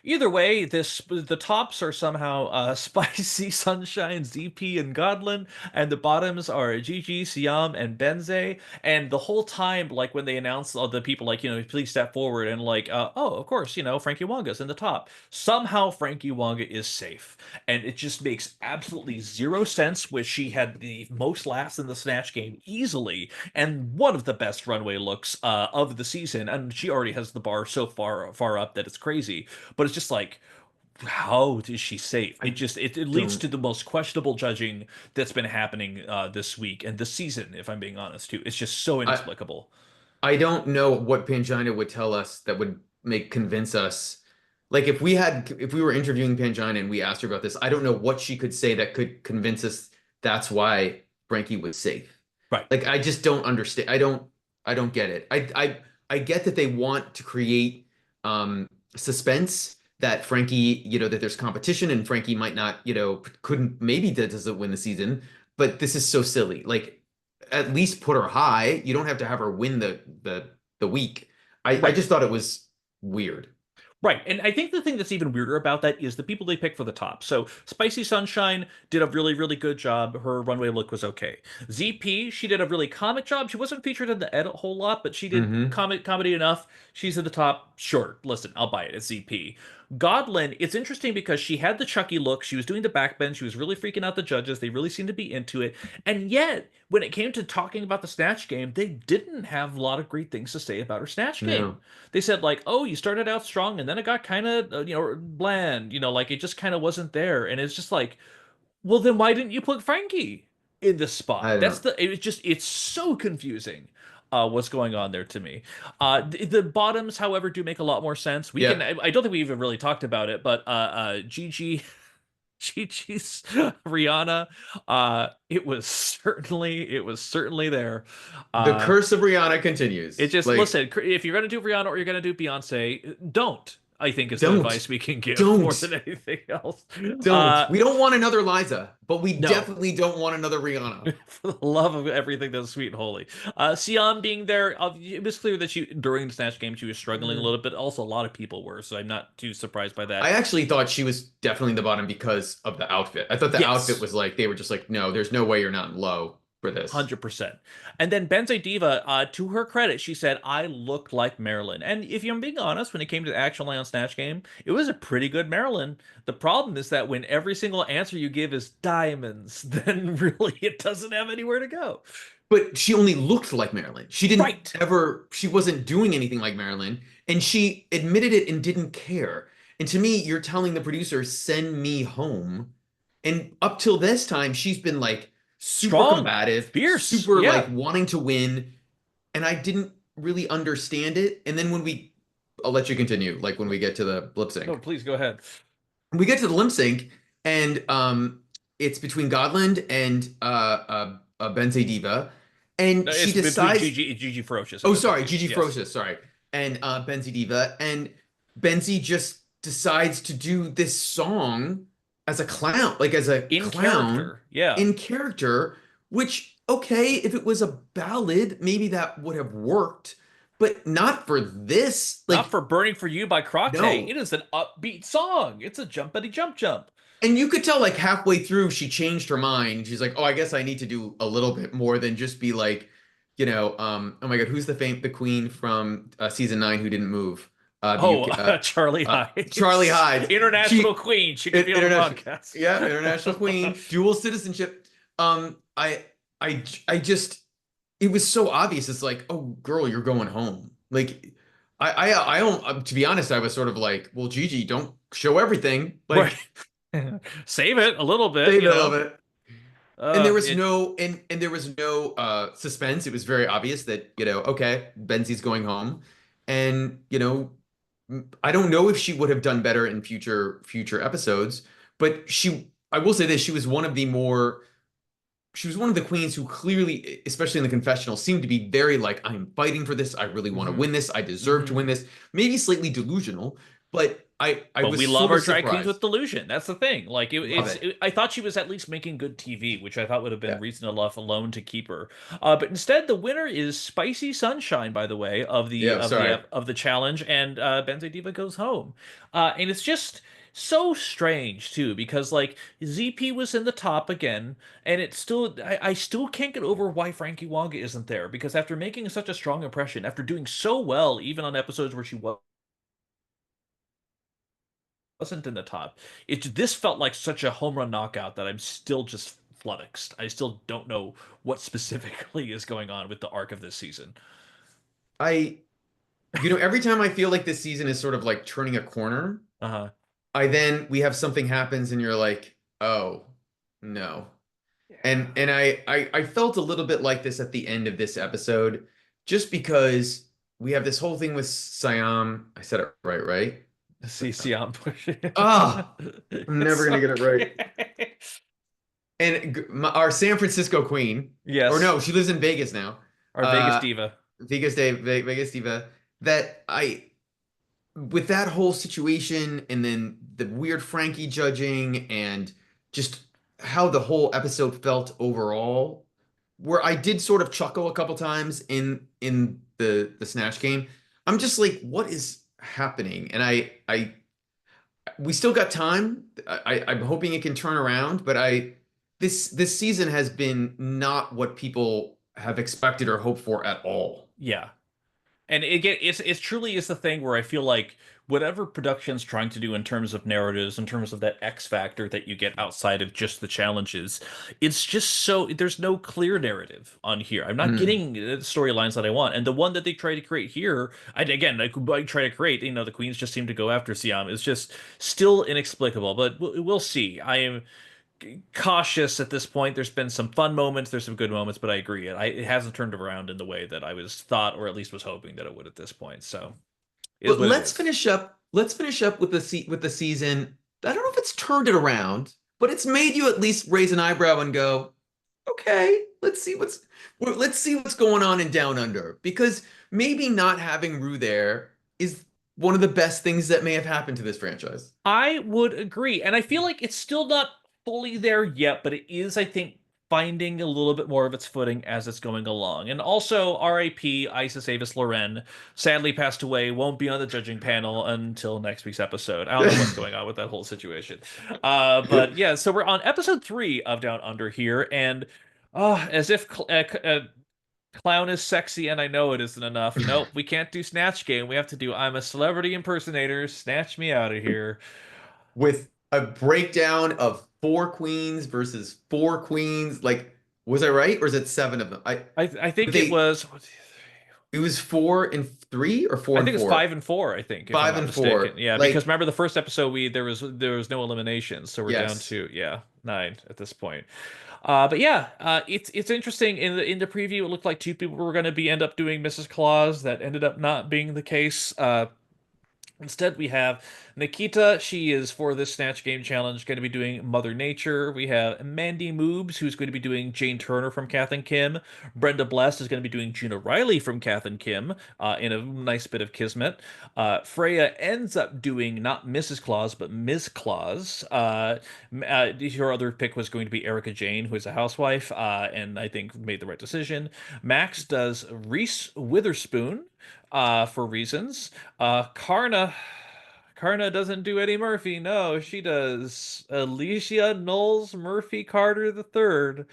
either way, the tops are somehow Spicy Sunshine, ZP, and Godlin, and the bottoms are Gigi, Siam, and Benze. And the whole time, like when they announced all the people, like please step forward, and like oh, of course, Frankie Wonga's in the top. Somehow Frankie Wonga is safe, and it just makes absolutely zero sense. Which she had the most laughs in the Snatch Game easily, and one of the best runway looks of the season, and she already has the bar so far up that it's crazy. But it's just like, how is she safe? I It leads don't. to the most questionable judging that's been happening this week and this season, if I'm being honest too. It's just so I inexplicable. I don't know what Pangina would tell us that would make convince us. Like if we were interviewing Pangina and we asked her about this, I don't know what she could say that could convince us that's why Frankie was safe. Right. Like I just don't understand. I don't get it. I get that they want to create suspense that Frankie, that there's competition and Frankie might not, couldn't maybe that doesn't win the season, but this is so silly. Like at least put her high. You don't have to have her win the week. I Right. just thought it was weird. Right. And I think the thing that's even weirder about that is the people they pick for the top. So Spicy Sunshine did a really, really good job. Her runway look was okay. ZP, she did a really comic job. She wasn't featured in the edit a whole lot, but she did Hmm. comedy enough. She's at the top. Sure. Listen, I'll buy it. It's ZP. Godlin, it's interesting because she had the Chucky look. She was doing the backbend. She was really freaking out the judges. They really seemed to be into it. And yet, when it came to talking about the Snatch Game, they didn't have a lot of great things to say about her Snatch Game. No, They said like, "Oh, you started out strong and then it got kind of bland, like it just kind of wasn't there." And it's just like, "Well, then why didn't you put Frankie in this spot?" I don't. It's so confusing. What's going on there to me? The bottoms, however, do make a lot more sense. Yeah, I don't think we even really talked about it, but Gigi Gigi's Rihanna, it was certainly there. the Uh, curse of Rihanna it continues. just Like, listen, if you're gonna do Rihanna or you're gonna do Beyonce, don't. I think is the don't, advice we can give more don't, than anything else. don't. We don't want another Liza, but we No, definitely don't want another Rihanna. for the love of everything that's sweet and holy. Siam being there, it was clear that she during the Snatch Game she was struggling a Mm. little bit. Also, a lot of people were, so I'm not too surprised by I that. actually thought she was definitely in the bottom because of the outfit. I thought the outfit Yes. was like they were just like, no, there's no way you're not low for this. 100%. And then Benze Diva, to her credit, she said, I looked like Marilyn. And if I'm being honest, when it came to the actual Lion Snatch Game, it was a pretty good Marilyn. The problem is that when every single answer you give is diamonds, then really it doesn't have anywhere to go. But she only looked like Marilyn. Right. She wasn't doing anything like Marilyn, and she admitted it and didn't care. And to me, you're telling the producer, send me home. And up till this time, she's been like super Strong, combative, fierce. super like Yeah. wanting to win. And I didn't really understand it. And then I'll let you continue, like when we get to the lip No, sync. please go ahead. We get to the lip sync, and it's between Godland and Benze Diva, and she It's between decides. Gigi Ferocious and Oh, Benze sorry, Diva. Gigi Yes. Frosis, sorry, and Benzi Diva, and Benzi just decides to do this song as a clown, like as a In clown character. Yeah. in character. Which, okay, if it was a ballad, maybe that would have worked, but not for this. Not Like, for Burning for You by Crocte. no. It is an upbeat song. It's a jumpity jump jump. And you could tell like halfway through she changed her mind. She's like, "Oh, I guess I need to do a little bit more than just be like oh my God, who's the queen from season 9 who didn't move? The Oh, UK, Charlie Charlie Hides, Hyde. international She queen. She could be on the international, podcast. yeah, international queen, dual citizenship. Um, I, I just, it was so obvious. It's like, oh, girl, you're going home. Like, I don't. To be honest, I was sort of like, well, Gigi, don't show everything. Right. Like, Save it a little bit, save you it a little know. bit. And It there was no suspense. It was very obvious that, okay, Benzie's going home. And, I don't know if she would have done better in future episodes, but I will say this, she was one of the queens who clearly, especially in the confessional, seemed to be very like, I'm fighting for this. I really want to Mhm. win this. I deserve to Mhm. win this. Maybe slightly delusional, but I But we was love sort our of drag queens with surprised. delusion. That's the thing. Like Love it. I thought she was at least making good TV, which I thought would have been Yeah. reason enough alone to keep her. But instead, the winner is Spicy Sunshine, by the way, Yeah, sorry. of the challenge, and Benze Diva goes home. And it's just so strange too, because like ZP was in the top again, and I still can't get over why Frankie Wonga isn't there, because after making such a strong impression, after doing so well, even on episodes where she wasn't in the top. This felt like such a home run knockout that I'm still just flummoxed. I still don't know what specifically is going on with the arc of this season. I every time I feel like this season is sort of like turning a corner, Uh-huh. we have something happens and you're like, oh no. Yeah. And I felt a little bit like this at the end of this episode, just because we have this whole thing with Siam. I said it right, right? CC on pushing. Ah, I'm never It's gonna get it right. okay. And our San Francisco queen, or Yes. no, she lives in Vegas now. Our Vegas Uh, diva. Vegas diva. That I with that whole situation and then the weird Frankie judging and just how the whole episode felt overall, where I did sort of chuckle a couple times in the Snatch game. I'm just like, what is happening? And I we still got time. I'm hoping it can turn around, but this season has been not what people have expected or hoped for at all. Yeah. And it's truly is the thing where I feel like whatever production's trying to do in terms of narratives, in terms of that X factor that you get outside of just the challenges, it's just so there's no clear narrative on here. I'm not Mm. getting the storylines that I want, and the one that they try to create here, again, I try to create, the queens just seem to go after Siam. It's just still inexplicable, but we'll see. I am cautious at this point. There's been some fun moments, there's some good moments, but I agree, it hasn't turned around in the way that I was thought, or at least was hoping that it would at this point. So, it is But what it is. let's finish up with the season. I don't know if it's turned it around, but it's made you at least raise an eyebrow and go, okay, let's see what's going on in Down Under, because maybe not having Rue there is one of the best things that may have happened to this franchise. I would agree, and I feel like it's still not fully there yet, but it is, I think, finding a little bit more of its footing as it's going along. And also, R.I.P. Isis Avis Loren sadly passed away. Won't be on the judging panel until next week's episode. I don't know what's going on with that whole situation. But yeah, so we're on episode 3 of Down Under here, and as if clown is sexy and I know it isn't enough. Nope, we can't do Snatch Game. We have to do I'm a celebrity impersonator. Snatch me out of here. With a breakdown of four queens versus four queens. Like, was I right, or is it seven of them? I But think it they was it was 4 and 3 or four I and think it's four. 5 and 4, I think, if I'm Five not and mistaken. four. Yeah, because Like, remember the first episode there was no eliminations, so we're down yes. to, yeah, 9 at this point. But yeah, it's interesting. In the preview, it looked like 2 people were going to be end up doing Mrs. Claus. That ended up not being the case. Instead, we have Nikita. She is, for this Snatch Game challenge, going to be doing Mother Nature. We have Mandy Moobs, who's going to be doing Jane Turner from Kath and Kim. Brenda Bless is going to be doing Gina Riley from Kath and Kim, in a nice bit of kismet. Freya ends up doing not Mrs. Claus, but Ms. Claus. Her other pick was going to be Erica Jane, who is a housewife, and I think made the right decision. Max does Reese Witherspoon, for reasons. Karna doesn't do Eddie Murphy. No, she does Alicia Knowles Murphy Carter the third.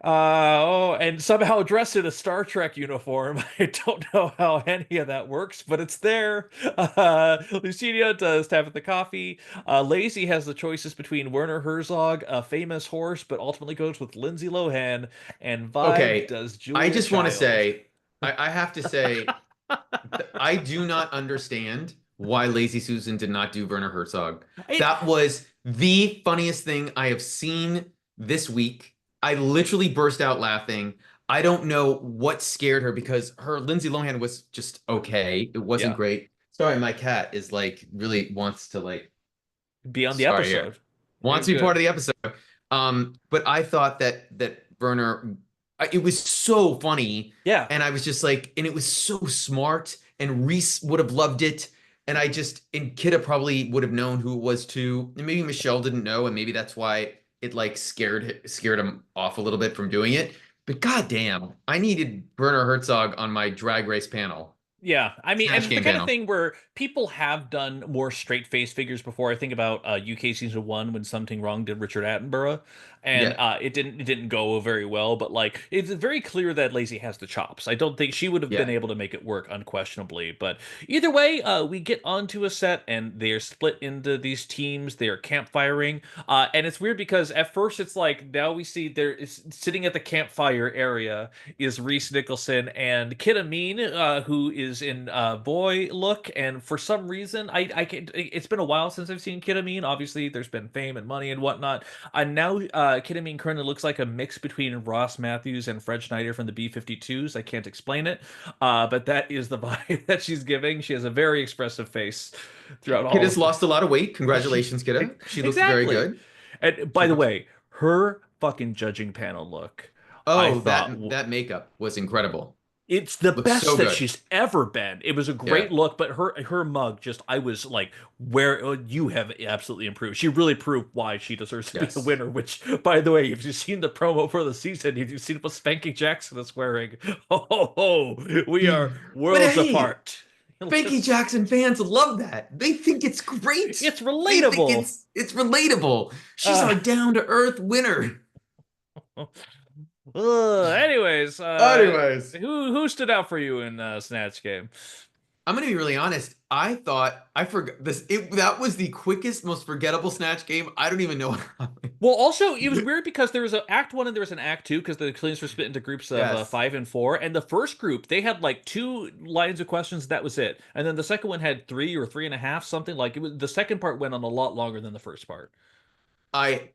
Oh, and somehow dressed in a Star Trek uniform. I don't know how any of that works, but it's there. Lucinia does Tabitha Coffee. Lazy has the choices between Werner Herzog, a famous horse, but ultimately goes with Lindsay Lohan, and Vibe Okay, does I Julia just want to Child. say, I have to say, I do not understand why Lazy Susan did not do Werner Herzog. It, That was the funniest thing I have seen this week. I literally burst out laughing. I don't know what scared her because her Lindsay Lohan was just okay. It wasn't yeah, great. Sorry, my cat is like really wants to like be on the sorry episode. here. You're Wants to be part good. of the episode. But I thought that Werner, it was so funny, Yeah. and I was just like, and it was so smart, and Reese would have loved it, and and Kidda probably would have known who it was too, and maybe Michelle didn't know, and maybe that's why it like scared him off a little bit from doing it. But goddamn, I needed Werner Herzog on my drag race panel, Yeah, I mean, and Snatch it's the Game kind of panel. thing where people have done more straight face figures before. I think about UK season one when Something Wrong did Richard Attenborough, and Yeah, it didn't go very well. But like, it's very clear that Lacey has the chops. I don't think she would have been yeah. able to make it work unquestionably. But either way, we get onto a set and they are split into these teams. They are campfiring, and it's weird because at first it's like now we see there is sitting at the campfire area is Reese Nicholson and Kid Amin, who is in boy look. And for some reason, I can, it's been a while since I've seen Kid Amin. Obviously, there's been fame and money and whatnot. And now Kid Amin currently looks like a mix between Ross Matthews and Fred Schneider from the B-52s. I can't explain it, but that is the vibe that she's giving. She has a very expressive face throughout Kid all has of the. lost a lot of weight. Congratulations, Kidda. She looks very Exactly. good. And She by the looks. way, her fucking judging panel look, I Oh, thought that makeup was incredible. it's the Looks best so that good. she's ever been. It was a great Yeah. look, but her mug just I was like, where you have absolutely improved. She really proved why she deserves to be the Yes. winner. Which, by the way, if you've seen the promo for the season, if you've seen what Spanky Jackson is wearing, we are But worlds hey, apart. Spanky Jackson fans love that. They think it's great. It's They think relatable. it's relatable. She's Uh, our down to earth winner. anyways, Anyways, who stood out for you in Snatch Game? I'm gonna be really honest. I thought I forgot this. That was the quickest, most forgettable snatch game. I don't even know what happened. Well, also it was weird because there was an act one and there was an act two because the cleans were split into groups of Yes. five and four. And the first group they had like two lines of questions. That was it. And then the second one had three or three and a half, something like it was. The second part went on a lot longer than the first part. I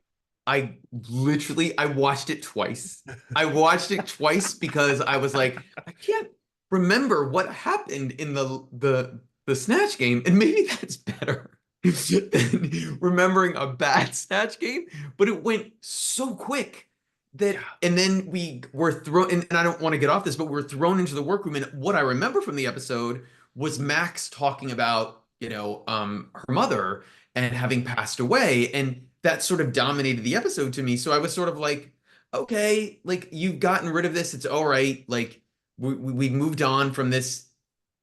I literally I watched it twice. I watched it twice because I was like, I can't remember what happened in the Snatch game, and maybe that's better than remembering a bad Snatch game. But it went so quick that, Yeah. and then we were thrown, and I don't want to get off this, but we're thrown into the workroom. And what I remember from the episode was Max talking about, her mother and having passed away. And that sort of dominated the episode to me. So I was sort of like, okay, like you've gotten rid of this. It's all right. Like we moved on from this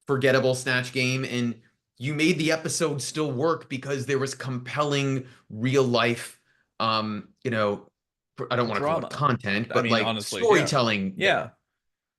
forgettable snatch game, and you made the episode still work because there was compelling real life, I don't want to call it Drama. content, I but mean, like honestly, yeah, storytelling yeah. there.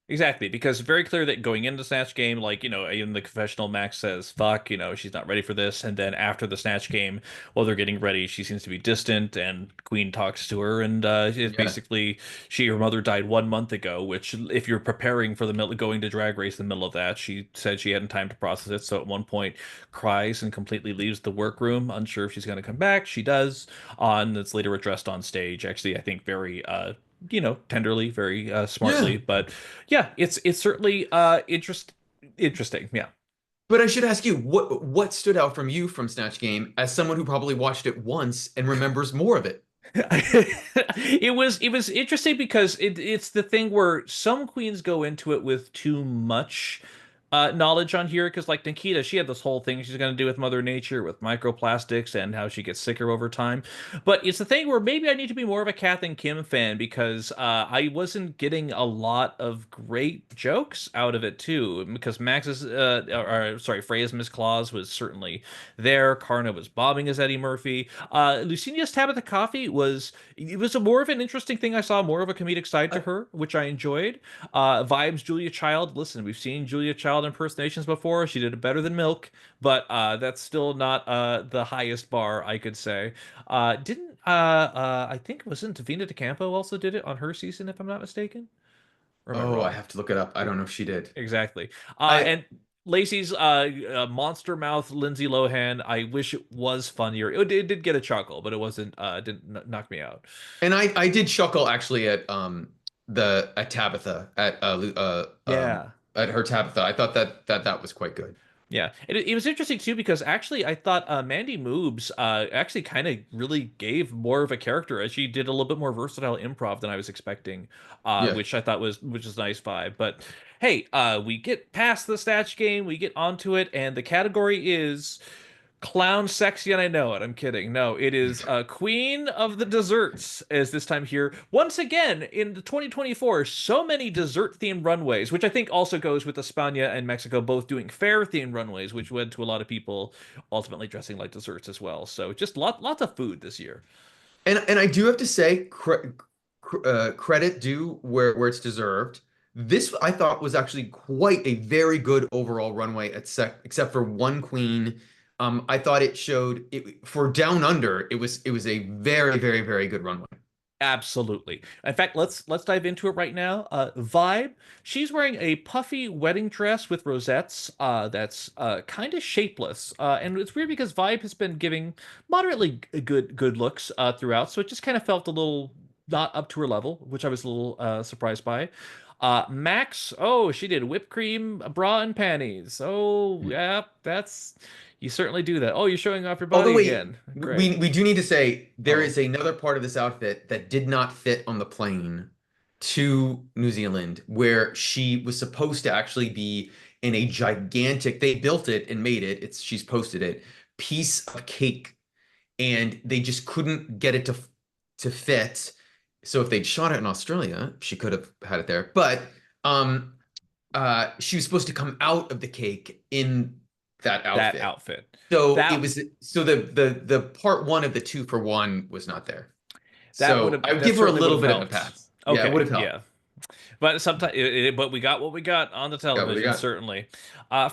Exactly, because it's very clear that going into Snatch Game, like, in the confessional, Max says, fuck, she's not ready for this. And then after the Snatch Game, while they're getting ready, she seems to be distant, and Queen talks to her. And it's Yeah. basically, her mother died 1 month ago, which, if you're preparing for the middle, going to Drag Race in the middle of that, she said she hadn't time to process it. So at one point, cries and completely leaves the workroom, unsure if she's going to come back. She does. That's later addressed on stage. Actually, I think very, tenderly, very smartly. Yeah. But yeah, it's certainly interesting. Yeah. But I should ask you, what stood out from you from Snatch Game as someone who probably watched it once and remembers more of it? It was interesting because it's the thing where some queens go into it with too much knowledge on here because, like Nikita, she had this whole thing she's going to do with Mother Nature with microplastics and how she gets sicker over time. But it's the thing where maybe I need to be more of a Kath and Kim fan because I wasn't getting a lot of great jokes out of it too. Because Max's, sorry, Freya's Miss Claus was certainly there. Karna was bobbing as Eddie Murphy. Lucinia's Tabitha Coffee was a more of an interesting thing. I saw more of a comedic side to her, which I enjoyed. Vibes Julia Child. Listen, we've seen Julia Child impersonations before. She did it better than Milk, but that's still not the highest bar I could say. Didn't I think wasn't Davina DeCampo also did it on her season, if I'm not mistaken? Or am I Oh, I wrong? have to look it up. I don't know if she did. Exactly. I And Lacey's monster mouth Lindsay Lohan. I wish it was funnier. It did get a chuckle, but it wasn't. Didn't knock me out. and I did chuckle actually at the at Tabitha Yeah. at her Tabitha. I thought that was quite good. Yeah, it was interesting too because actually I thought Mandy Moobs actually kind of really gave more of a character as she did a little bit more versatile improv than I was expecting, Yeah. which I thought was a nice vibe. But hey, we get past the Snatch Game, we get onto it, and the category is clown sexy, and I know it. I'm kidding. No, it is Queen of the Desserts as this time here. Once again, in the 2024, so many dessert-themed runways, which I think also goes with España and Mexico both doing fair-themed runways, which led to a lot of people ultimately dressing like desserts as well. So just lots of food this year. And I do have to say credit due where it's deserved. This I thought was actually quite a very good overall runway except for one queen. I thought it showed it for Down Under. It was a very good runway. Absolutely. In fact, let's dive into it right now. Vibe, she's wearing a puffy wedding dress with rosettes. That's kind of shapeless. And it's weird because Vibe has been giving moderately good looks throughout, so it just kind of felt a little not up to her level, which I was a little surprised by. Max, oh, she did whipped cream, bra, and panties. Oh, yeah, that's you certainly do that. Oh, you're showing off your Although body wait, again. Great. we do need to say there Oh, is another part of this outfit that did not fit on the plane to New Zealand, where she was supposed to actually be in a gigantic, they built it and made it, she's posted it, piece of cake, and they just couldn't get it to fit. So if they'd shot it in Australia, she could have had it there. But um she was supposed to come out of the cake in that that outfit. outfit. So it That was so the part one of the 2 for 1 was not there. That would So have I would that give her a certainly would little have bit of a helped. pass. Yeah, it would Okay, have helped. yeah. But sometimes, but we got what we got on the Got what we television, got. certainly.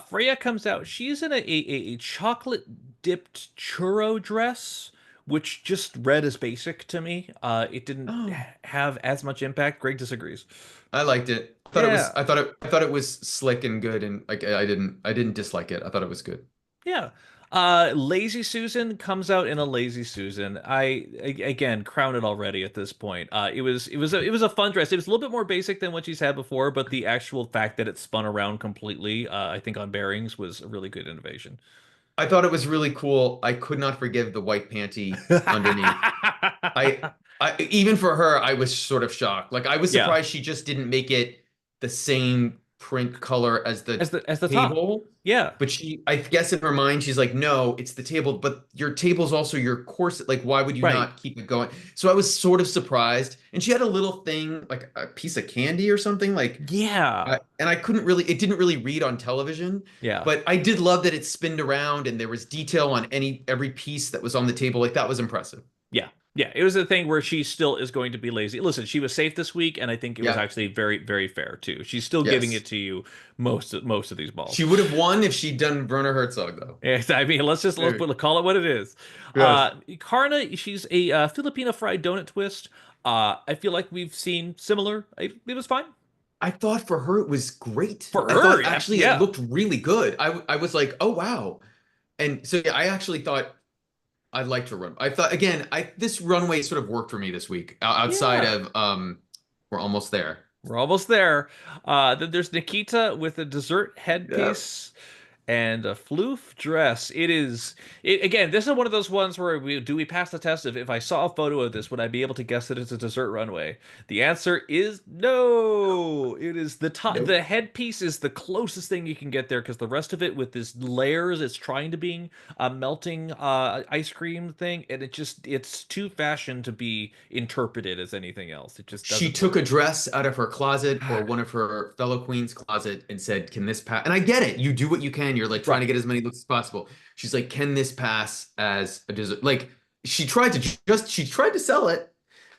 Freya comes out. She's in a chocolate dipped churro dress, which just read as basic to me. It didn't Oh, have as much impact. Greg disagrees. I liked it. Yeah, I thought it was slick and good, and like I didn't dislike it. I thought it was good. yeah. Lazy Susan comes out in a Lazy Susan. Again crown it already at this point. It was a fun dress. It was a little bit more basic than what she's had before, but the actual fact that it spun around completely, I think on bearings was a really good innovation. I thought it was really cool. I could not forgive the white panty underneath. I I even for her, I was sort of shocked. Like I was Yeah, surprised she just didn't make it the same print color as the as the top. table. Yeah, But I guess in her mind, she's like, no, it's the table, but your table's also your corset. Like, why would you right. not keep it going? So I was sort of surprised. And she had a little thing, like a piece of candy or something, like, Yeah, and I couldn't really, it didn't really read on television, yeah. but I did love that it spinned around and there was detail on every piece that was on the table. Like, that was impressive. Yeah. Yeah, it was a thing where she still is going to be lazy. Listen, she was safe this week, and I think it was Yeah. actually very fair too. She's still giving Yes. it to you most of these She balls. would have won if she'd done Werner Herzog, though. Yeah, I mean, Very- call it what it is. Yes. Karna, she's a Filipino fried donut twist. I feel like we've seen similar. It was fine I thought for her it was great. for I her. thought actually it Yeah, looked really good. I was like, oh wow. And so yeah, I actually thought I liked her run. I thought again, this runway sort of worked for me this week. Outside yeah. of we're almost there. We're almost there. Then there's Nikita with a dessert Yeah. headpiece. And a floof dress. Again, this is one of those ones where we pass the test of if I saw a photo of this, would I be able to guess that it's a dessert runway? The answer is no. It is the top. Nope. The headpiece is the closest thing you can get there because the rest of it with this layers, it's trying to be a melting ice cream thing, and it's too fashion to be interpreted as anything else. It just She doesn't took a work. dress out of her closet or one of her fellow queens' closet and said, "Can this pass?" And I get it. You do what you can. You're like trying to Right. get as many looks as possible. She's like, "Can this pass as a dessert?" Like she tried to sell it.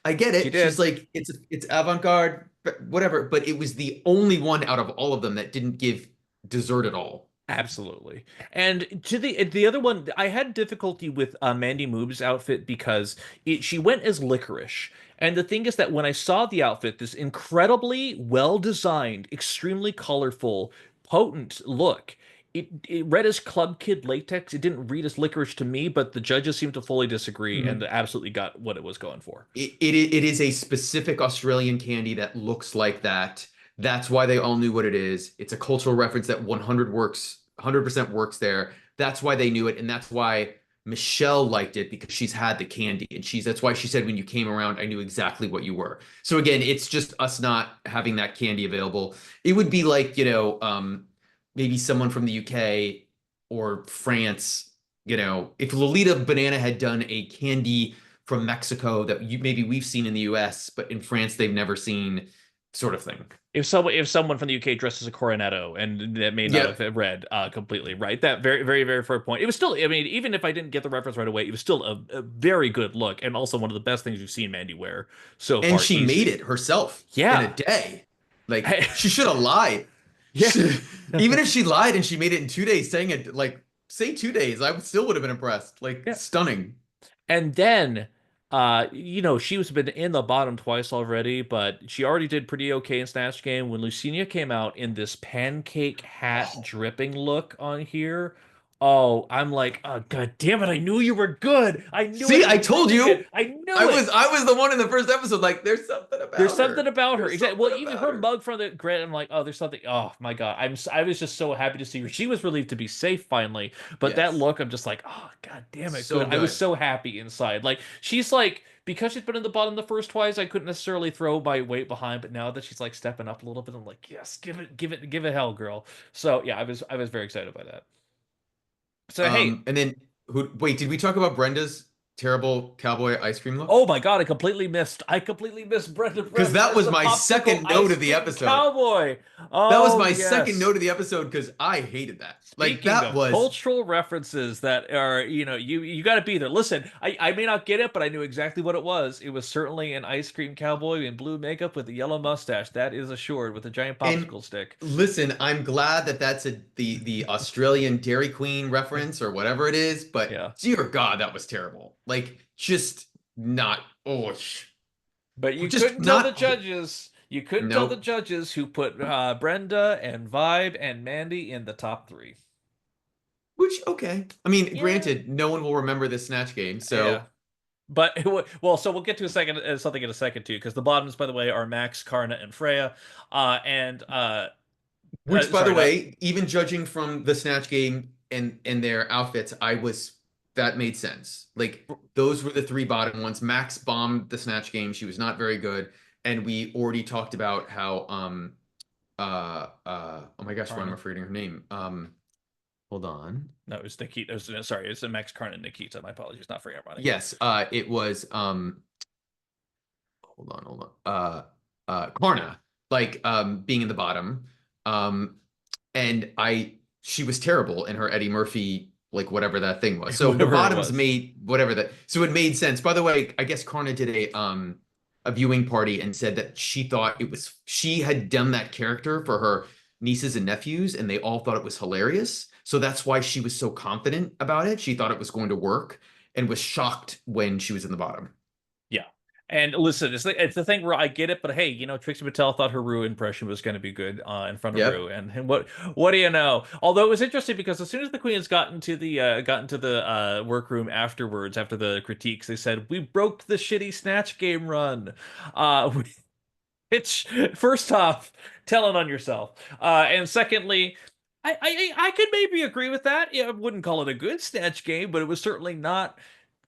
I get She it. She's did. like, it's avant-garde, whatever. But it was the only one out of all of them that didn't give dessert at all. Absolutely. And to the other one, I had difficulty with Mandy Moob's outfit because she went as licorice. And the thing is that when I saw the outfit, this incredibly well designed, extremely colorful, potent look, it read as Club Kid latex. It didn't read as licorice to me, but the judges seemed to fully disagree and Mhm. absolutely got what it was going for. It is a specific Australian candy that looks like that. That's why they all knew what it is. It's a cultural reference that 100% works there. That's why they knew it, and that's why Michelle liked it because she's had the candy, and that's why she said when you came around, I knew exactly what you were. So again, it's just us not having that candy available. It would be like, maybe someone from the UK or France, if Lolita Banana had done a candy from Mexico that maybe we've seen in the US, but in France they've never seen, sort of thing. If someone from the UK dressed as a Cornetto and that may not Yep. have read completely right, that very very very fair point. It was still, I mean, even if I didn't get the reference right away, it was still a very good look and also one of the best things you've seen Mandy wear so And far, she made easy. it herself in a Yeah, day. Like she should have lied. yeah. Even if she lied and she made it in 2 days, saying it like say 2 days, I still would have been impressed. Like Yeah. stunning. And then, she was been in the bottom twice already, but she already did pretty okay in Snatch Game. When Lucina came out in this pancake hat Oh, dripping look on here, oh, I'm like, oh, God damn it! I knew you were good. I knew it see, in I told reading you. it. I I knew was it. I was the one in the first episode. Like, there's something There's about something her. about her. There's Exactly. Well, something even about her her. mug from the grid, I'm like, oh, there's something. Oh my God. I was just so happy to see her. She was relieved to be safe finally. But that Yes. look, I'm just like, oh God damn it. Good. So I was good. so happy inside. Like she's like, because she's been in the bottom the first twice, I couldn't necessarily throw my weight behind. But now that she's like stepping up a little bit, I'm like, yes, give it hell, girl. So yeah, I was very excited by that. So hey, And then wait, did we talk about Brenda's terrible cowboy ice cream look? oh my God, I completely missed. I completely missed Brenda Because Brenda that as was the my popsicle second note ice of the cream episode. cowboy. That was Oh my second yes. note of the episode because I hated that. Like Speaking that of was cultural references that are, you got to be there. Listen, I may not get it, but I knew exactly what it was. It was certainly an ice cream cowboy in blue makeup with a yellow mustache. That is assured with a giant and popsicle stick. listen, I'm glad that that's the Australian Dairy Queen reference or whatever it is, but Yeah. dear God, that was terrible. Like just not But you just couldn't tell the not judges. You couldn't tell the nope. judges who put Brenda and Vibe and Mandy in the top three. Which okay. I mean, Yeah. granted, no one will remember this snatch game, Yeah. so But well, so we'll get to a second something in a second too, because the bottoms, by the way, are Max, Karna, and Freya. And which, by the sorry, not way, even judging from the Snatch Game and their outfits, that made sense. Like those were the three bottom ones. Max bombed the Snatch Game. She was not very good. And we already talked about how oh my gosh, why am I Karna. forgetting her name? Hold on. No, it was Nikita. Sorry, it's a Max Karna and Nikita. My apologies, not Freya running. Yes, it was hold on. Karna, like being in the bottom. Um and she was terrible in her Eddie Murphy, like whatever that thing was. So the Whatever it bottoms was. made whatever that, so it made sense. By the way, I guess Karna did a viewing party and said that she thought she had done that character for her nieces and nephews, and they all thought it was hilarious. So that's why she was so confident about it. She thought it was going to work and was shocked when she was in the bottom. Yeah. And listen, it's the thing where I get it, but hey, Trixie Mattel thought her Rue impression was going to be good in front of Rue, Yep. and what do you know? Although it was interesting because as soon as the Queens got into the workroom afterwards, after the critiques, they said we broke the shitty Snatch Game run, which first off, telling on yourself, and secondly. I could maybe agree with that. Yeah, I wouldn't call it a good Snatch Game, but it was certainly not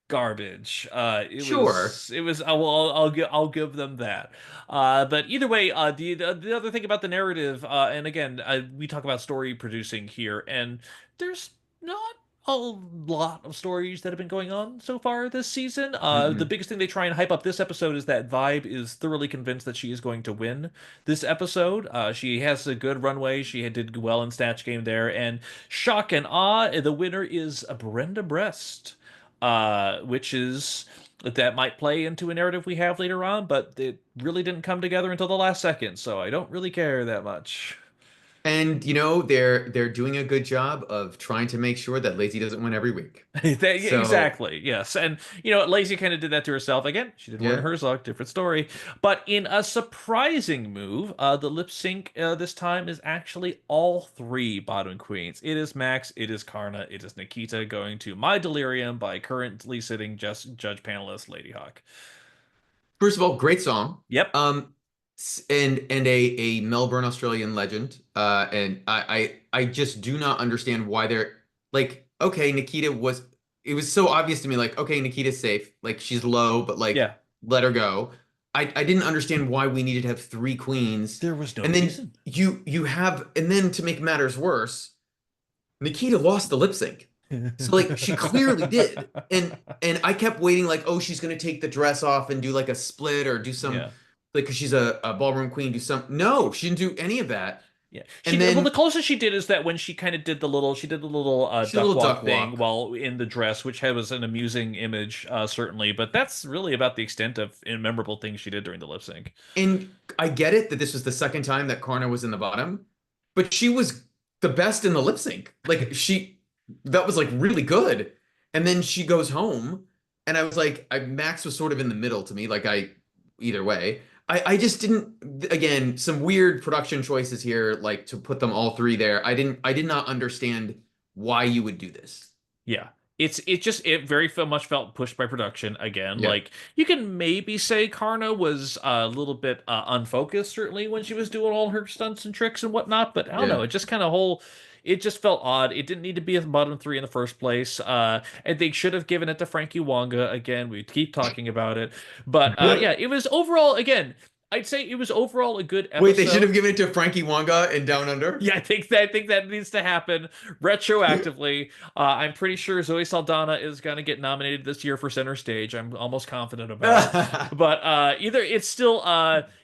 garbage. Sure. It was. I'll give them that. But either way, the other thing about the narrative, and again, we talk about story producing here, and there's not a lot of stories that have been going on so far this season. The Mm-mm. biggest thing they try and hype up this episode is that Vibe is thoroughly convinced that she is going to win this episode. She has a good runway. She did well in Snatch Game there, and shock and awe, the winner is Brenda Brest, which is that might play into a narrative we have later on, but it really didn't come together until the last second, so I don't really care that much. And they're doing a good job of trying to make sure that Lazy doesn't win every week. So Exactly, yes. And, Lacey kind of did that to herself. Again, she did Werner yeah. Herzog, different story. But in a surprising move, the lip sync this time is actually all three bottom queens. It is Max, it is Karna, it is Nikita going to My Delirium by currently sitting just judge panelist Lady Hawk. First of all, great song. Yep. And a Melbourne Australian legend. And I just do not understand why they're like, okay, Nikita was it was so obvious to me, like, okay, Nikita's safe. Like she's low, but like Yeah. let her go. I didn't understand why we needed to have three queens. There was no And then reason. you have and then to make matters worse, Nikita lost the lip sync. So like she clearly did. And I kept waiting like, oh, she's gonna take the dress off and do like a split or do some Yeah. like because she's a ballroom queen, do some no, she didn't do any of that. Yeah. And Well, the then closest she did is that when she kind of did she did the little she did a duck little walk duck thing walk. while in the dress, which was an amusing image, certainly, but that's really about the extent of memorable things she did during the lip sync. And I get it that this was the second time that Karna was in the bottom, but she was the best in the lip sync. Like she that was like really good. And then she goes home and I was like, Max was sort of in the middle to me, like either way. I just didn't again, some weird production choices here, like to put them all three there. I did not understand why you would do this. Yeah. It very much felt pushed by production again. Yeah. Like you can maybe say Karna was a little bit unfocused certainly when she was doing all her stunts and tricks and whatnot, but I don't know, Yeah. it just kind of whole it just felt odd. It didn't need to be at the bottom three in the first place. And they should have given it to Frankie Wonga again. We keep talking about it, but yeah, it was overall again. I'd say it was overall a good Wait, they should episode. have given it to Frankie Wonga in Down Under? Yeah, I think that needs to happen retroactively. I'm pretty sure Zoe Saldana is going to get nominated this year for center stage. I'm almost confident about it. But either it's still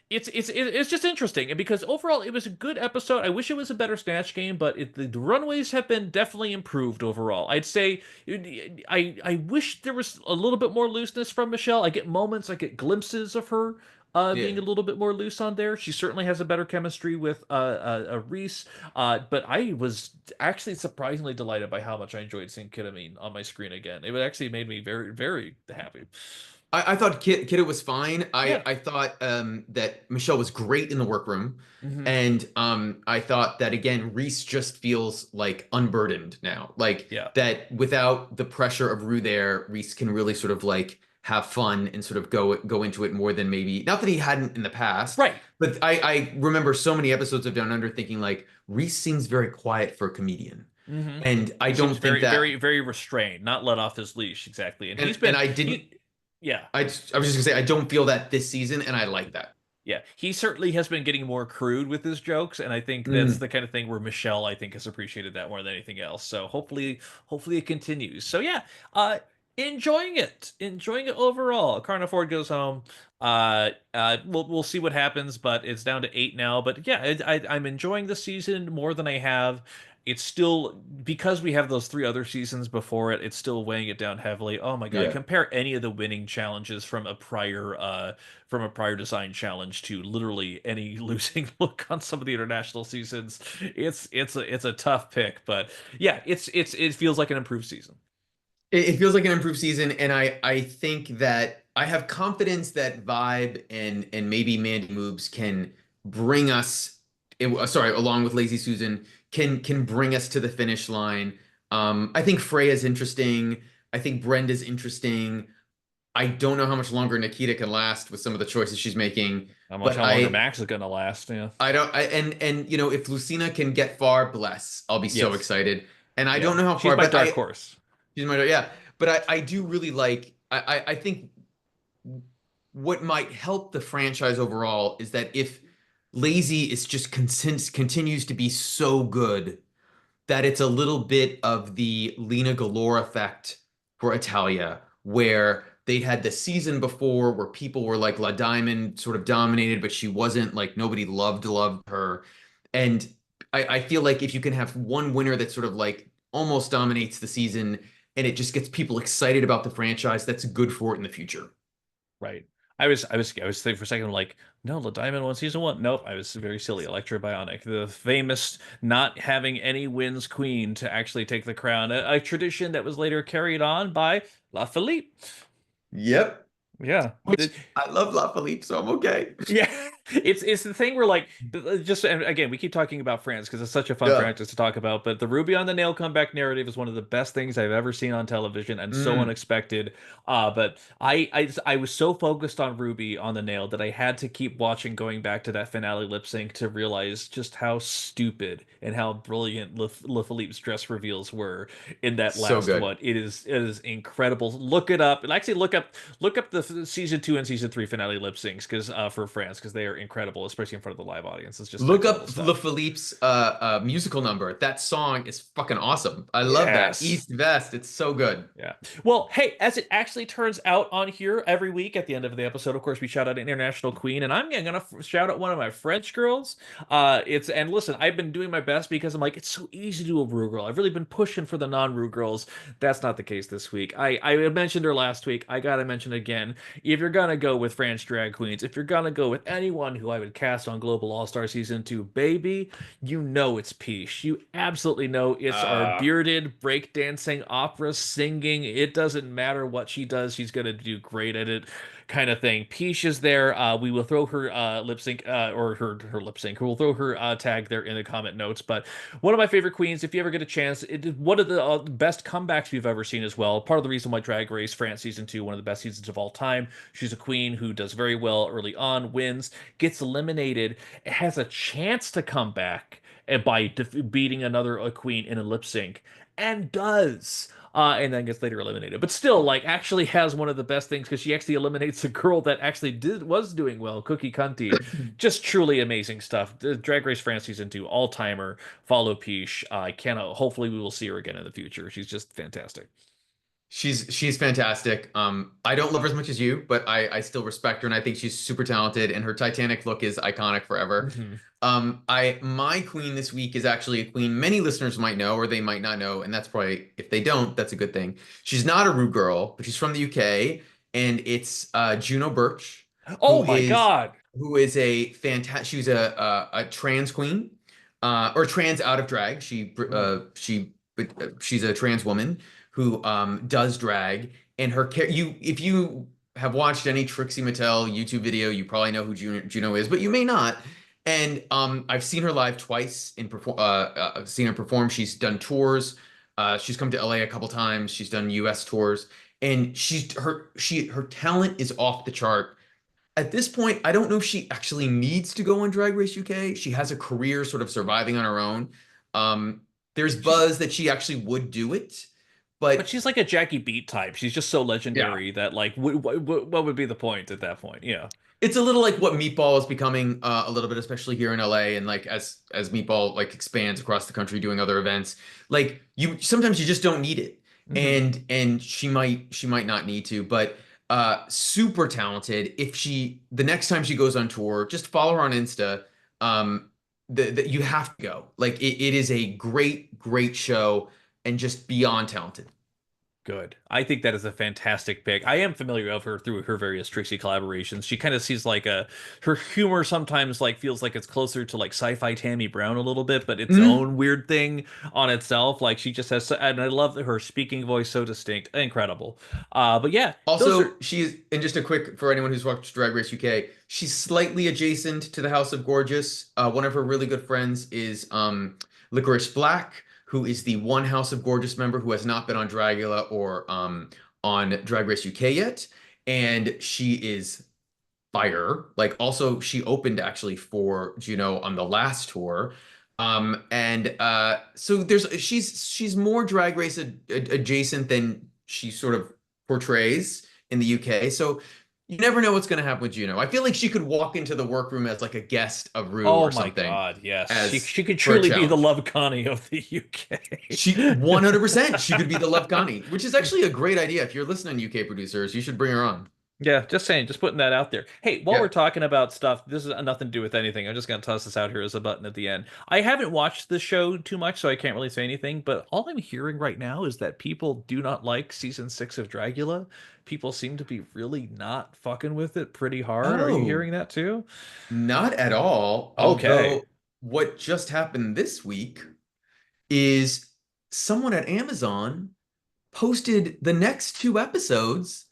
it's just interesting, and because overall it was a good episode. I wish it was a better Snatch Game, but the runways have been definitely improved overall. I'd say I wish there was a little bit more looseness from Michelle. I get moments, I get glimpses of her being a Yeah. little bit more loose on there. She certainly has a better chemistry with Reese. But I was actually surprisingly delighted by how much I enjoyed seeing Kitamine on my screen again. It actually made me very, very happy. I thought Kiddo was fine. Yeah. I thought that Michelle was great in the workroom. Hmm. And I thought that again, Reese just feels like unburdened now. Like Yeah. that without the pressure of Rue there, Reese can really sort of like have fun and sort of go into it more than maybe not that he hadn't in the past, Right. but I remember so many episodes of Down Under thinking like Reese seems very quiet for a comedian. Hmm. And I He seems don't think very, that very, very restrained, not let off his leash exactly. And and I didn't yeah. I was just gonna say I don't feel that this season and I like that. Yeah, he certainly has been getting more crude with his jokes, and I think that's Mm. the kind of thing where Michelle, I think, has appreciated that more than anything else. So hopefully it continues. So yeah, enjoying it overall. Carnivore goes home. We'll see what happens, but it's down to 8 now. But yeah, I'm enjoying the season more than I have. It's still because we have those 3 other seasons before it. It's still weighing it down heavily. Oh my God! Yeah. Compare any of the winning challenges from a prior design challenge to literally any losing look on some of the international seasons. It's a tough pick, but yeah, it feels like an improved season. It feels like an improved season, and I think that I have confidence that Vibe and maybe Mandy Moves can bring us, sorry, along with Lazy Susan, can bring us to the finish line. I think Freya's interesting. I think Brenda's interesting. I don't know how much longer Nikita can last with some of the choices she's making, How much but how longer Max is gonna last? Yeah. I don't I and you know, if Lucina can get far, bless, I'll be so Yes. excited. And I don't Yeah. know how She's far, my but dark horse. she's my yeah, but I do really like I think what might help the franchise overall is that if Lazy is just continues to be so good that it's a little bit of the Lena Galore effect for Italia, where they had the season before where people were like La Diamond sort of dominated, but she wasn't, like nobody loved her. And I feel like if you can have one winner that sort of like almost dominates the season and it just gets people excited about the franchise, that's good for it in the future. Right. I was thinking for a second, like, no, the Diamond won season one. Nope, I was very silly. Electra Bionic, the famous not having any wins queen to actually take the crown, a tradition that was later carried on by La Philippe. Yep. Yeah. Which I love La Philippe, so I'm okay. Yeah, it's the thing where like just and again we keep talking about France because it's such a fun Yeah. franchise to talk about, but the Ruby on the Nail comeback narrative is one of the best things I've ever seen on television and so Mm, unexpected. But I was so focused on Ruby on the Nail that I had to keep watching, going back to that finale lip sync to realize just how stupid and how brilliant Le Philippe's dress reveals were in that so last good. one. It is incredible. Look it up and actually look up the season 2 and season 3 finale lip syncs because for France because they are incredible, especially in front of the live audience. It's just Look next level up Le stuff. Philippe's musical number. That song is fucking awesome. I love that. Yes. East Vest. It's so good. Yeah. Well, hey, as it actually turns out on here every week at the end of the episode, of course, we shout out an international queen, and I'm gonna shout out one of my French girls. It's and listen, I've been doing my best because I'm like, it's so easy to do a Rue girl. I've really been pushing for the non-Rue girls. That's not the case this week. I mentioned her last week. I gotta mention again. If you're gonna go with French drag queens, if you're gonna go with anyone who I would cast on Global All Star Season 2, baby, you know it's Peach. You absolutely know it's our Uh, bearded breakdancing opera singing. It doesn't matter what she does, she's gonna do great at it, kind of thing. Peach is there. We will throw her lip sync or her lip sync. We'll throw her tag there in the comment notes. But one of my favorite queens, if you ever get a chance, it is one of the best comebacks we've ever seen as well. Part of the reason why Drag Race France season 2, one of the best seasons of all time. She's a queen who does very well early on, wins, gets eliminated, has a chance to come back and by beating another queen in a lip sync, and does. And then gets later eliminated, but still, like, actually has one of the best things because she actually eliminates a girl that actually was doing well, Cookie Cunty. Just truly amazing stuff. The Drag Race France season 2, all timer. Follow Peach. I cannot. Hopefully, we will see her again in the future. She's just fantastic. she's fantastic. I don't love her as much as you, but I still respect her, and I think she's super talented. And her Titanic look is iconic forever. Mhm. I my queen this week is actually a queen many listeners might know or they might not know, and that's probably if they don't, that's a good thing. She's not a Rue girl, but she's from the UK, and it's Juno Birch, Oh who my is God. a fantastic. She's a trans queen, or trans out of drag. She's a trans woman who does drag, and you if you have watched any Trixie Mattel YouTube video, you probably know who Juno is, but you may not. And I've seen her live twice in perform. I've seen her perform. She's done tours. She's come to LA a couple times. She's done US tours, and her talent is off the chart. At this point, I don't know if she actually needs to go on Drag Race UK. She has a career sort of surviving on her own. Um, there's She's buzz that she actually would do it, But but she's like a Jackie Beat type. She's just so yeah, legendary that like what would be the point at that point? Yeah. it's a little like what Meatball is becoming a little bit, especially here in LA, and like as Meatball like expands across the country doing other events. Like you sometimes you just don't need it. Hmm. And she might not need to, but super talented. If she the next time she goes on tour, just follow her on Insta. You have to go. Like it is a great show and just beyond talented. Good. I think that is a fantastic pick. I am familiar of her through her various Trixie collaborations. She kind of sees like her humor sometimes like feels like it's closer to like sci-fi Tammy Brown a little bit, but its Mhm. own weird thing on itself. Like she just has, and I love her speaking voice, so distinct, incredible. But yeah, those are. Also, she's and just a quick for anyone who's watched Drag Race UK, she's slightly adjacent to the House of Gorgeous. One of her really good friends is Licorice Black, who is the one House of Gorgeous member who has not been on Dragula or on Drag Race UK yet. and she is fire. Like also she opened actually for Juno on the last tour. And so she's more drag race adjacent than she sort of portrays in the UK. So you never know what's going to happen with Juno. I feel like she could walk into the workroom as like a guest of Rue Oh or my something God, yes. She as she could for a truly be the challenge. Love Connie of the UK. She 100% she could be the Love Connie, which is actually a great idea. If you're listening, UK producers, you should bring her on. Yeah, just saying, just putting that out there. Hey, while we're Yep. talking about stuff, this is nothing to do with anything. I'm just gonna toss this out here as a button at the end. I haven't watched the show too much, so I can't really say anything, but all I'm hearing right now is that people do not like season 6 of Dragula. People seem to be really not fucking with it pretty hard. Are you Oh, hearing that too? not at all. Okay. Although what just happened this week is someone at Amazon posted the next two episodes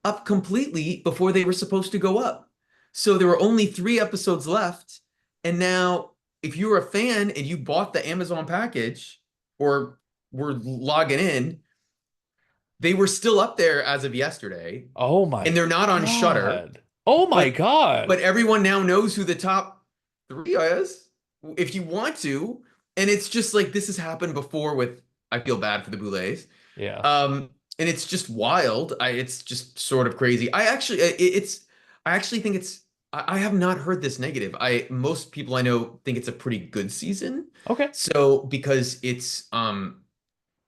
up completely before they were supposed to go up. So there were only three episodes left. And now, if you were a fan and you bought the Amazon package or were logging in, they were still up there as of yesterday, Oh and my they're not on Shutter. God. Oh my But God. but everyone now knows who the top three is if you want to. And it's just like this has happened before with I feel bad for the Boulets. Yeah, And it's just wild. It's just sort of crazy. I actually think I have not heard this negative. Most people I know think it's a pretty good season. okay. So because it's been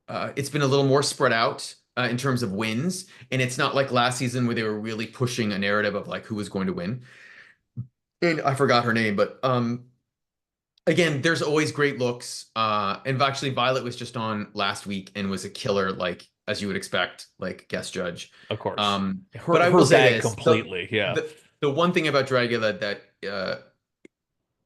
a little more spread out in terms of wins, and it's not like last season where they were really pushing a narrative of like who was going to win. And I forgot her name, but again, there's always great looks. And actually, Violet was just on last week and was a killer, like as you would expect, like guest judge. Of course. But I Her will say bag this: completely. Yeah. the one thing about Dragula that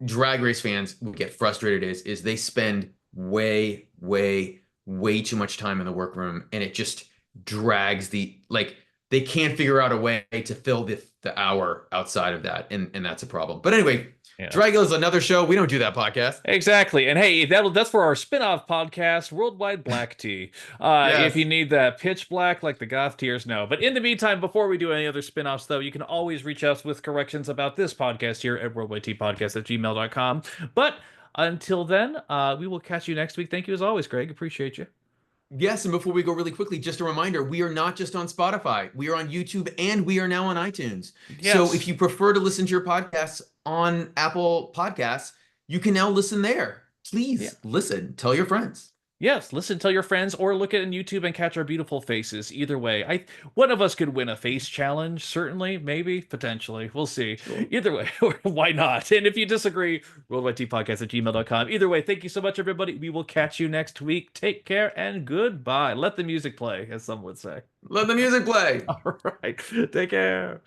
Drag Race fans would get frustrated is they spend way too much time in the workroom, and it just drags the like they can't figure out a way to fill the hour outside of that, and that's a problem. But anyway, Yeah. Dragula is another show. We don't do that podcast. Exactly. And hey, that's for our spin-off podcast, Worldwide Black Tea. If you Yes. need that pitch black like the goth tears, no. But in the meantime, before we do any other spin-offs, though, you can always reach us with corrections about this podcast here at worldwideteapodcast@gmail.com. But until then, we will catch you next week. Thank you as always, Greg. Appreciate you. Yes, and before we go really quickly, just a reminder, we are not just on Spotify. We are on YouTube and we are now on iTunes. So if Yes. you prefer to listen to your podcasts on Apple Podcasts, you can now listen there. Yeah. Please listen. Tell your friends. Yes, listen, tell your friends, or look at on YouTube and catch our beautiful faces. Either way, one of us could win a face challenge. Certainly, maybe, potentially. We'll see. Sure. Either way, why not? And if you disagree, worldwidetpodcast@gmail.com. Either way, thank you so much, everybody. We will catch you next week. Take care and goodbye. Let the music play, as some would say. Let the music play. All right, take care.